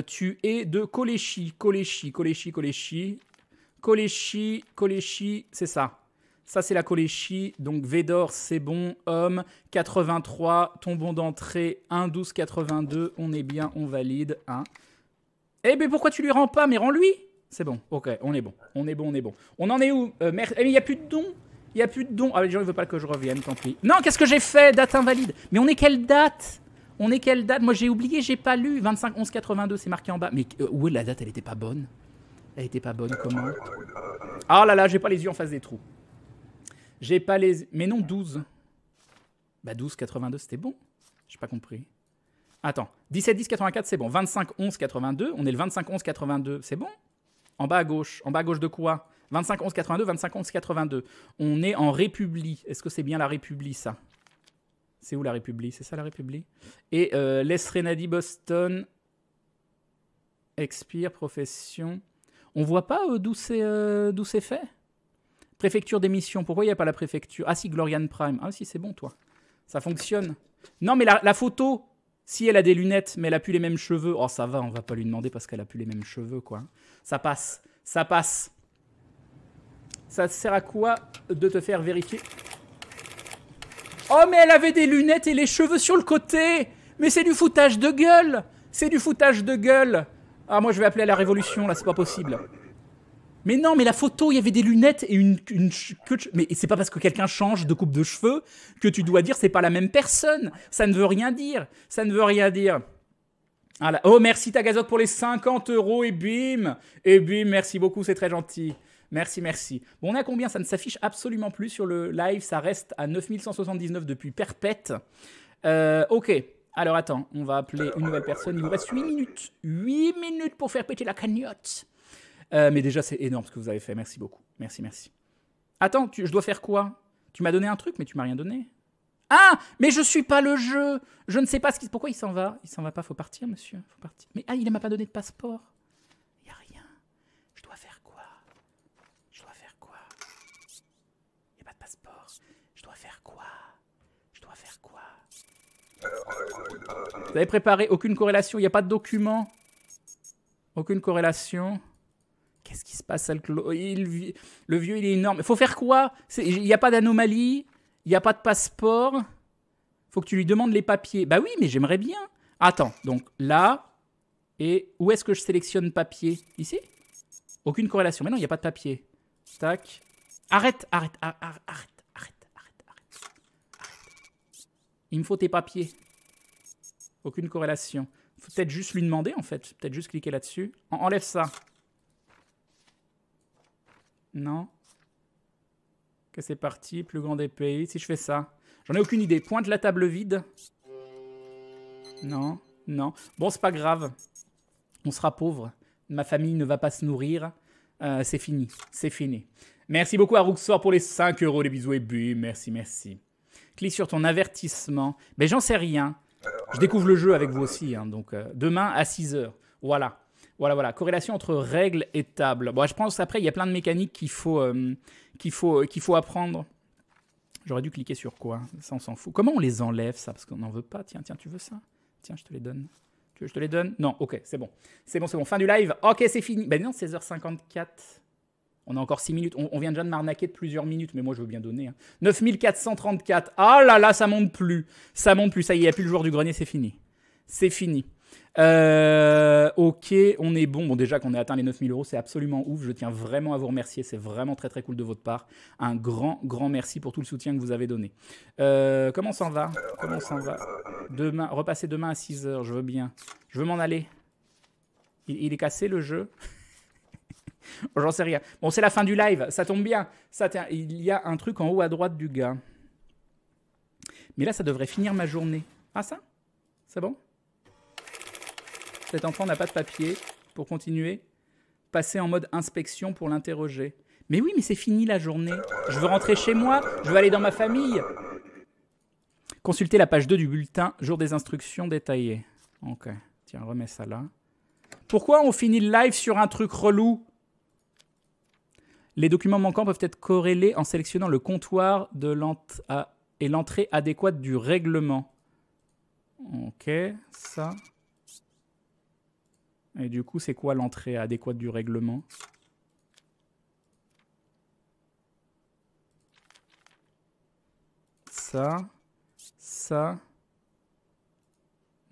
Tu es de Kolechi, c'est ça. Ça, c'est la Kolechi. Donc, Védor, c'est bon. Homme, 83. Ton bon d'entrée, 1 12 82. On est bien, on valide. 1. Eh bien, pourquoi tu lui rends pas? Mais rends-lui. C'est bon. Ok, on est bon. On en est où? Il n'y a plus de dons. Ah, les gens, ils ne veulent pas que je revienne, tant pis. Non, qu'est-ce que j'ai fait? Date invalide. Mais on est quelle date? Moi, j'ai oublié, j'ai pas lu. 25 11 82, c'est marqué en bas. Mais où est la date? Elle était pas bonne. Comment? Ah là là, j'ai pas les yeux en face des trous. Mais non, 12. Bah 12 82, c'était bon. J'ai pas compris. Attends, 17 10 84, c'est bon. 25 11 82, on est le 25 11 82, c'est bon. En bas à gauche de quoi? 25 11 82, 25 11 82. On est en République. Est-ce que c'est bien la République, ça? C'est où la République? C'est ça la République? Et Les Renadi Boston. Expire, profession. On voit pas d'où c'est fait? Préfecture d'émission. Pourquoi il n'y a pas la préfecture? Ah si, Glorian Prime. Ah si, c'est bon, toi. Ça fonctionne. Non, mais la photo, si elle a des lunettes, mais elle a plus les mêmes cheveux. Oh, ça va, on va pas lui demander parce qu'elle a plus les mêmes cheveux, quoi. Ça passe. Ça sert à quoi de te faire vérifier? Oh, mais elle avait des lunettes et les cheveux sur le côté. Mais c'est du foutage de gueule. Ah, moi, je vais appeler à la révolution, là, c'est pas possible. Mais non, mais la photo, il y avait des lunettes et une queue de... Mais c'est pas parce que quelqu'un change de coupe de cheveux que tu dois dire c'est pas la même personne. Ça ne veut rien dire. Ah là. Oh, merci Tagazok pour les 50 € et bim. Merci beaucoup, c'est très gentil. Merci. Bon, on est à combien? Ça ne s'affiche absolument plus sur le live. Ça reste à 9179 depuis perpète. Ok. Alors, attends. On va appeler une nouvelle personne. Il nous reste 8 minutes. 8 minutes pour faire péter la cagnotte. Mais déjà, c'est énorme ce que vous avez fait. Merci beaucoup. Merci. Attends, je dois faire quoi? Tu m'as donné un truc, mais tu m'as rien donné. Ah, mais je suis pas le jeu. Je ne sais pas pourquoi il s'en va. Il s'en va pas. Faut partir, monsieur. Faut partir. Mais il ne m'a pas donné de passeport. Il y a rien. Je dois faire quoi? Il y a pas de passeport. Je dois faire quoi? Vous avez préparé aucune corrélation. Il n'y a pas de document. Aucune corrélation. Qu'est-ce qui se passe, le vieux, il est énorme. Il faut faire quoi? Il n'y a pas d'anomalie, il n'y a pas de passeport. Faut que tu lui demandes les papiers. Bah oui, mais j'aimerais bien. Attends, donc là, et où est-ce que je sélectionne papier? Ici? Aucune corrélation. Mais non, il n'y a pas de papier. Tac. Arrête. Il me faut tes papiers. Aucune corrélation. Faut peut-être juste lui demander, en fait. Peut-être juste cliquer là-dessus. Enlève ça. Non. Que c'est parti. Plus grand des pays. Si je fais ça. J'en ai aucune idée. Pointe la table vide. Non. Non. Bon, c'est pas grave. On sera pauvre. Ma famille ne va pas se nourrir. C'est fini. C'est fini. Merci beaucoup à Rooksoir pour les 5 €. Les bisous et bim. Merci, merci. Clique sur ton avertissement. Mais j'en sais rien. Je découvre le jeu avec vous aussi. Hein, donc, demain à 6 h. Voilà. Voilà. Corrélation entre règles et table. Bon, je pense après, il y a plein de mécaniques qu'il faut apprendre. J'aurais dû cliquer sur quoi? Ça, on s'en fout. Comment on les enlève, ça? Parce qu'on n'en veut pas. Tiens, tu veux ça? Tiens, je te les donne. Tu veux que je te les donne? Non, ok, c'est bon. C'est bon. Fin du live. Ok, c'est fini. Ben non, 16h54. On a encore 6 minutes. On vient déjà de m'arnaquer de plusieurs minutes, mais moi, je veux bien donner. Hein. 9434. Ah là là, ça monte plus. Ça y est, il n'y a plus le joueur du grenier, c'est fini. C'est fini. Ok, on est bon. Bon, déjà qu'on ait atteint les 9000 €, c'est absolument ouf. Je tiens vraiment à vous remercier. C'est vraiment très très cool de votre part. Un grand merci pour tout le soutien que vous avez donné. Comment s'en va? Demain, repasser demain à 6 h. Je veux bien. Je veux m'en aller. Il est cassé le jeu? J'en sais rien. Bon, c'est la fin du live. Ça tombe bien. Il y a un truc en haut à droite du gars. Mais là, ça devrait finir ma journée. Ah, ça? C'est bon? Cet enfant n'a pas de papier pour continuer. Passer en mode inspection pour l'interroger. Mais oui, mais c'est fini la journée. Je veux rentrer chez moi. Je veux aller dans ma famille. Consultez la page 2 du bulletin. Jour des instructions détaillées. Ok. Tiens, remets ça là. Pourquoi on finit le live sur un truc relou? Les documents manquants peuvent être corrélés en sélectionnant le comptoir et l'entrée adéquate du règlement. Ok, ça... Et du coup, c'est quoi l'entrée adéquate du règlement? Ça.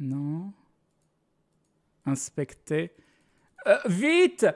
Non. Inspecter. Vite!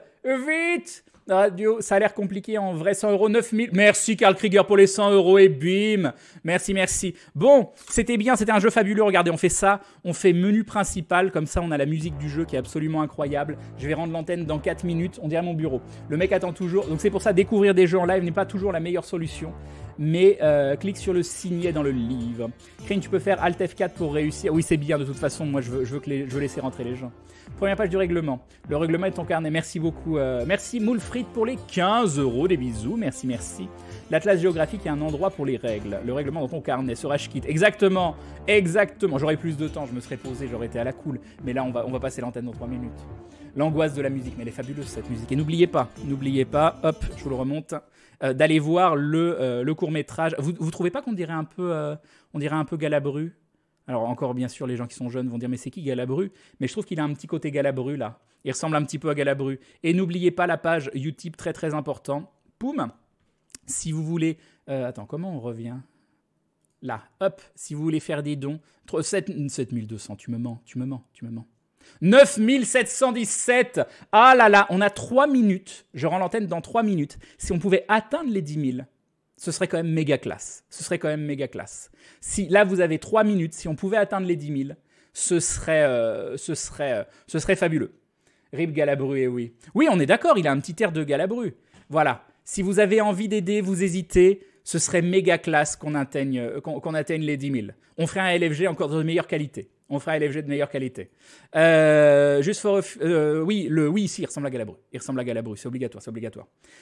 Radio, ça a l'air compliqué en vrai. 100 €, 9000. Merci Karl Krieger pour les 100 € et bim. Merci. Bon, c'était bien, c'était un jeu fabuleux. Regardez, on fait ça. On fait menu principal. Comme ça, on a la musique du jeu qui est absolument incroyable. Je vais rendre l'antenne dans 4 minutes. On dirait mon bureau. Le mec attend toujours. Donc c'est pour ça, découvrir des jeux en live n'est pas toujours la meilleure solution. Mais clique sur le signet dans le livre. Crane, tu peux faire Alt F4 pour réussir. Oui, c'est bien de toute façon. Moi, je veux laisser rentrer les gens. Première page du règlement. Le règlement est ton carnet. Merci beaucoup. Merci Moulfrit pour les 15 €. Des bisous. Merci. L'atlas géographique est un endroit pour les règles. Le règlement dans ton carnet. Serais-je quitte? Exactement. J'aurais plus de temps. Je me serais posé. J'aurais été à la cool. Mais là, on va passer l'antenne dans 3 minutes. L'angoisse de la musique. Mais elle est fabuleuse, cette musique. Et n'oubliez pas. Hop, je vous le remonte. D'aller voir le court-métrage. Vous trouvez pas qu'on dirait un peu Galabru? Alors encore, bien sûr, les gens qui sont jeunes vont dire « Mais c'est qui Galabru ?» Mais je trouve qu'il a un petit côté Galabru, là. Il ressemble un petit peu à Galabru. Et n'oubliez pas la page Utip, très très important. Poum. Si vous voulez... attends, comment on revient? Là, hop. Si vous voulez faire des dons... 7200, tu me mens. 9717. Ah là là, on a 3 minutes. Je rends l'antenne dans 3 minutes. Si on pouvait atteindre les 10 000... ce serait quand même méga classe. Si là, vous avez 3 minutes, si on pouvait atteindre les 10 000, ce serait fabuleux. Rip Galabru, et oui. Oui, on est d'accord, il a un petit air de Galabru. Voilà. Si vous avez envie d'aider, vous hésitez, ce serait méga classe qu'on atteigne les 10 000. On ferait un LFG encore de meilleure qualité. Oui, si, il ressemble à Galabru. C'est obligatoire.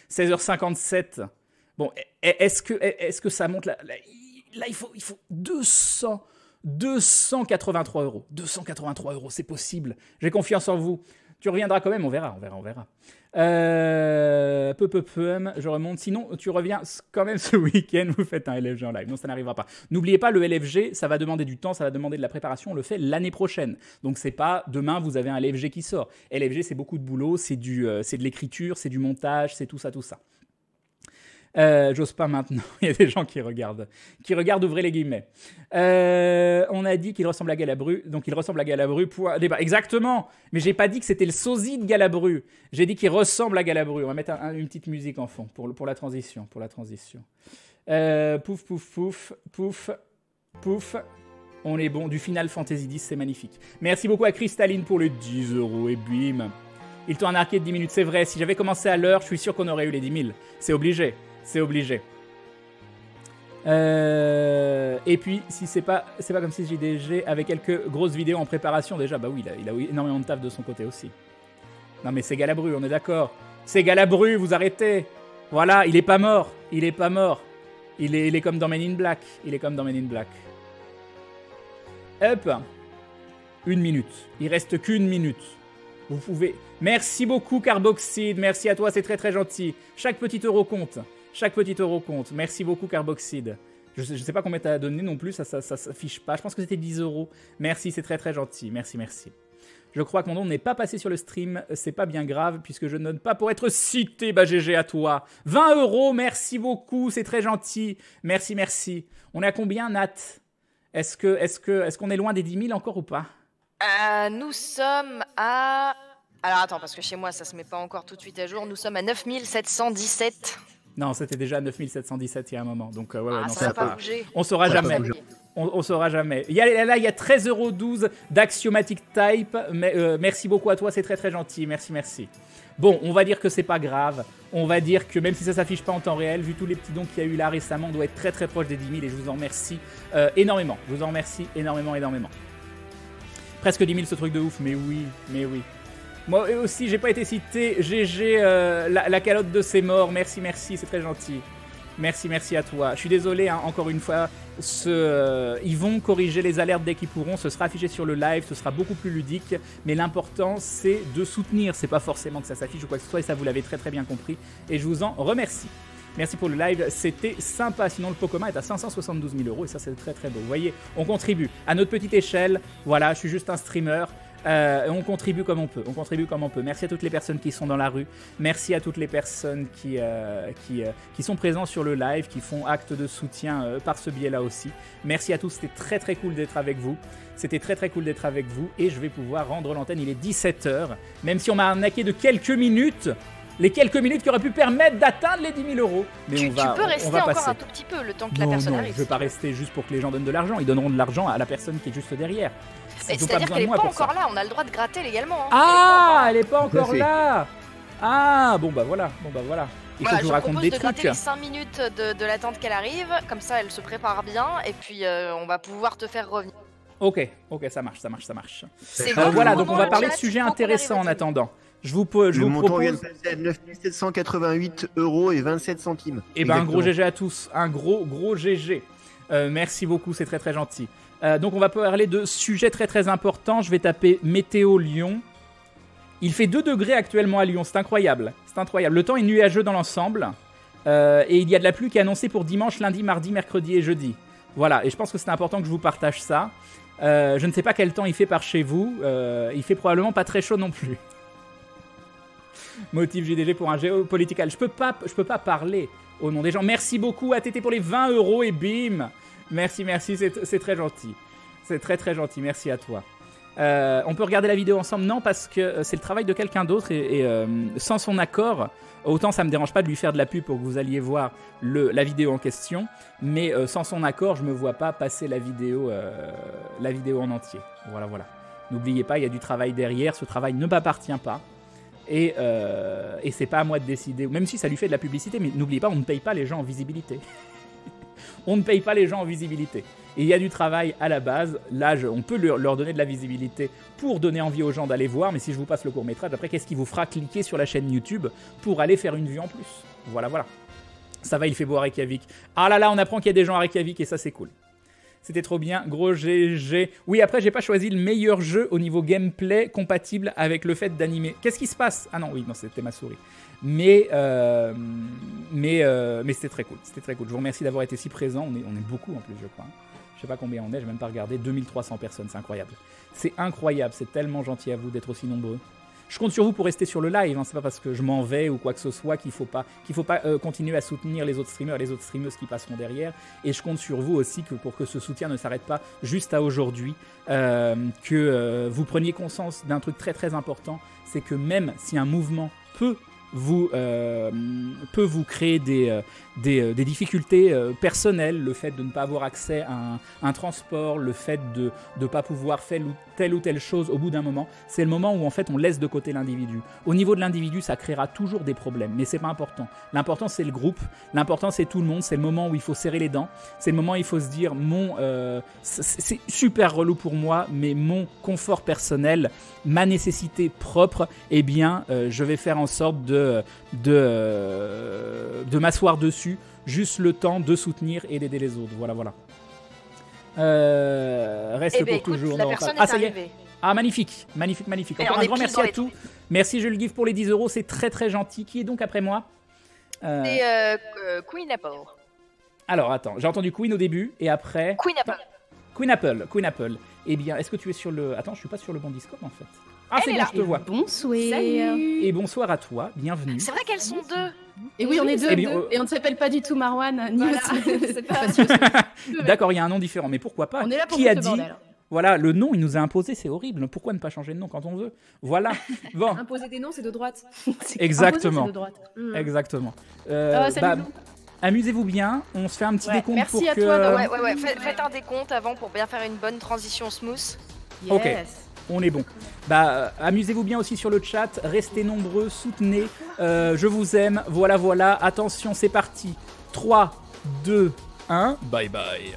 16h57. Bon, est-ce que ça monte là, il faut 283 €. 283 €, c'est possible. J'ai confiance en vous. Tu reviendras quand même, on verra. Je remonte. Sinon, tu reviens quand même ce week-end, vous faites un LFG en live. Non, ça n'arrivera pas. N'oubliez pas, le LFG, ça va demander du temps, ça va demander de la préparation. On le fait l'année prochaine. Donc, c'est pas demain, vous avez un LFG qui sort. LFG, c'est beaucoup de boulot, c'est de l'écriture, c'est du montage, c'est tout ça, tout ça. J'ose pas maintenant. Il y a des gens qui regardent. Ouvrez les guillemets. On a dit qu'il ressemble à Galabru. Donc, il ressemble à Galabru. Point débat. Exactement. Mais j'ai pas dit que c'était le sosie de Galabru. J'ai dit qu'il ressemble à Galabru. On va mettre une petite musique en fond pour la transition. Pouf, pouf, pouf, pouf, pouf. On est bon. Du Final Fantasy X, c'est magnifique. Merci beaucoup à Crystaline pour les 10 € et bim. Il tourne un arcade 10 minutes. C'est vrai. Si j'avais commencé à l'heure, je suis sûr qu'on aurait eu les 10 000. C'est obligé. C'est obligé. Et puis, si c'est pas comme si JDG avait quelques grosses vidéos en préparation déjà. Bah oui, il a eu énormément de taf de son côté aussi. Non mais c'est Galabru, on est d'accord. C'est Galabru, vous arrêtez. Voilà, il est pas mort. Il est comme dans Men in Black. Hop. 1 minute. Il reste qu'1 minute. Vous pouvez... Merci beaucoup Carboxide. Merci à toi, c'est très très gentil. Chaque petit euro compte. Merci beaucoup Carboxide. Je sais pas combien t'as donné non plus, ça s'affiche pas. Je pense que c'était 10 €. Merci, c'est très très gentil. Merci. Je crois que mon nom n'est pas passé sur le stream. C'est pas bien grave puisque je ne note pas pour être cité. Bah GG à toi. 20 €, merci beaucoup, c'est très gentil. Merci. On est à combien, Nat? Est-ce qu'on est loin des 10 000 encore ou pas? Nous sommes à... Alors attends, parce que chez moi ça se met pas encore tout de suite à jour. Nous sommes à 9717. Non, c'était déjà 9717 il y a un moment. Donc ouais, non, ça va pas bouger. On saura jamais. On saura jamais. Il y a 13,12 € d'Axiomatic Type. Merci beaucoup à toi, c'est très très gentil. Merci. Bon, on va dire que c'est pas grave. On va dire que même si ça s'affiche pas en temps réel, vu tous les petits dons qu'il y a eu là récemment, on doit être très très proche des 10 000 et je vous en remercie énormément. Je vous en remercie énormément. Presque 10 000 ce truc de ouf, mais oui. Moi aussi, j'ai pas été cité. GG, la calotte de ses morts. Merci, c'est très gentil. Merci à toi. Je suis désolé, hein, encore une fois. Ils vont corriger les alertes dès qu'ils pourront. Ce sera affiché sur le live. Ce sera beaucoup plus ludique. Mais l'important, c'est de soutenir. C'est pas forcément que ça s'affiche ou quoi que ce soit. Et ça, vous l'avez très très bien compris. Et je vous en remercie. Merci pour le live, c'était sympa. Sinon, le Pokoma est à 572 000 € et ça, c'est très très beau. Vous voyez, on contribue à notre petite échelle. Voilà, je suis juste un streamer. On contribue comme on peut. Merci à toutes les personnes qui sont dans la rue. Merci à toutes les personnes qui sont présentes sur le live, qui font acte de soutien par ce biais-là aussi. Merci à tous, c'était très très cool d'être avec vous. Et je vais pouvoir rendre l'antenne, il est 17 h. Même si on m'a arnaqué de quelques minutes. Les quelques minutes qui auraient pu permettre d'atteindre les 10 000 €. Mais tu peux rester encore un tout petit peu le temps que la personne arrive. Je ne veux pas rester juste pour que les gens donnent de l'argent. Ils donneront de l'argent à la personne qui est juste derrière. C'est-à-dire qu'elle n'est pas encore là. On a le droit de gratter légalement. Hein. Ah, elle n'est pas encore là. Ah, bon bah voilà. Il faut que je vous raconte des trucs. Je propose de gratter les 5 minutes de l'attente qu'elle arrive. Comme ça, elle se prépare bien. Et puis, on va pouvoir te faire revenir. Ok, ça marche. Voilà, donc on va parler de sujets intéressants en attendant. Je vous propose... vient de passer à 9 788 € et 27 centimes. Et ben un gros GG à tous, un gros GG. Merci beaucoup, c'est très très gentil. Donc on va parler de sujets très très importants. Je vais taper météo Lyon. Il fait 2 degrés actuellement à Lyon, c'est incroyable. Le temps est nuageux dans l'ensemble. Et il y a de la pluie qui est annoncée pour dimanche, lundi, mardi, mercredi et jeudi. Voilà, et je pense que c'est important que je vous partage ça. Je ne sais pas quel temps il fait par chez vous. Il fait probablement pas très chaud non plus. Motif JDG pour un géopolitical. Je peux pas parler au nom des gens. Merci beaucoup à TT pour les 20 € et bim. Merci, c'est très gentil. C'est très très gentil, merci à toi. On peut regarder la vidéo ensemble? Non, parce que c'est le travail de quelqu'un d'autre et sans son accord, autant ça me dérange pas de lui faire de la pub pour que vous alliez voir la vidéo en question, mais sans son accord, je me vois pas passer la vidéo en entier. Voilà. N'oubliez pas, il y a du travail derrière, ce travail ne m'appartient pas. Et c'est pas à moi de décider, même si ça lui fait de la publicité, mais n'oubliez pas, on ne paye pas les gens en visibilité. Et il y a du travail à la base. Là, on peut leur donner de la visibilité pour donner envie aux gens d'aller voir, mais si je vous passe le court-métrage, après, qu'est-ce qui vous fera cliquer sur la chaîne YouTube pour aller faire une vue en plus? Voilà. Ça va, il fait beau à Reykjavik. Ah là, on apprend qu'il y a des gens à Reykjavik et ça, c'est cool. C'était trop bien. Gros GG. Oui, après, j'ai pas choisi le meilleur jeu au niveau gameplay compatible avec le fait d'animer. Qu'est-ce qui se passe? Ah non, oui, non, c'était ma souris. Mais c'était très cool. C'était très cool. Je vous remercie d'avoir été si présent. On est beaucoup en plus, je crois. Je sais pas combien on est, j'ai même pas regardé. 2300 personnes, c'est incroyable. C'est incroyable, c'est tellement gentil à vous d'être aussi nombreux. Je compte sur vous pour rester sur le live, hein. C'est pas parce que je m'en vais ou quoi que ce soit qu'il faut pas continuer à soutenir les autres streamers et les autres streameuses qui passeront derrière. Et je compte sur vous aussi pour que ce soutien ne s'arrête pas juste à aujourd'hui, que vous preniez conscience d'un truc très très important, c'est que même si un mouvement peut vous créer des difficultés personnelles, le fait de ne pas avoir accès à un transport, le fait de ne pas pouvoir faire telle ou telle chose au bout d'un moment, c'est le moment où en fait on laisse de côté l'individu. Au niveau de l'individu, ça créera toujours des problèmes, mais c'est pas important. L'important c'est le groupe, l'important c'est tout le monde, c'est le moment où il faut serrer les dents, c'est le moment où il faut se dire c'est super relou pour moi, mais mon confort personnel, ma nécessité propre, eh bien je vais faire en sorte de m'asseoir dessus, juste le temps de soutenir et d'aider les autres. Voilà. Reste pour toujours. La personne est arrivée. Ah, magnifique. Encore un grand merci à tous. Merci, je le give pour les 10 €, c'est très très gentil. Qui est donc après moi? C'est Queen Apple. Alors, attends, j'ai entendu Queen au début et après... Queen Apple. Eh bien, est-ce que tu es sur le... Attends, je suis pas sur le bon Discord en fait. Ah, c'est bon, je te vois. Bonsoir. Salut. Et bonsoir à toi, bienvenue. C'est vrai qu'elles sont deux. Et oui, on est deux. Et on ne s'appelle pas du tout Marwan, ni D'accord, il y a un nom différent, mais pourquoi pas? On est là pour Qui a ce dit bordel. Voilà, le nom, il nous a imposé, c'est horrible. Pourquoi ne pas changer de nom quand on veut? Voilà. Bon. Imposer des noms, c'est de droite. Exactement. Imposé, c'est de droite. Exactement. Salut, amusez-vous bien. On se fait un petit décompte merci pour à que... toi, Ouais. Faites un décompte avant pour bien faire une bonne transition smooth. Yes. Ok. On est bon. Amusez-vous bien aussi sur le chat. Restez nombreux, soutenez. Je vous aime. Voilà. Attention, c'est parti. 3, 2, 1. Bye bye.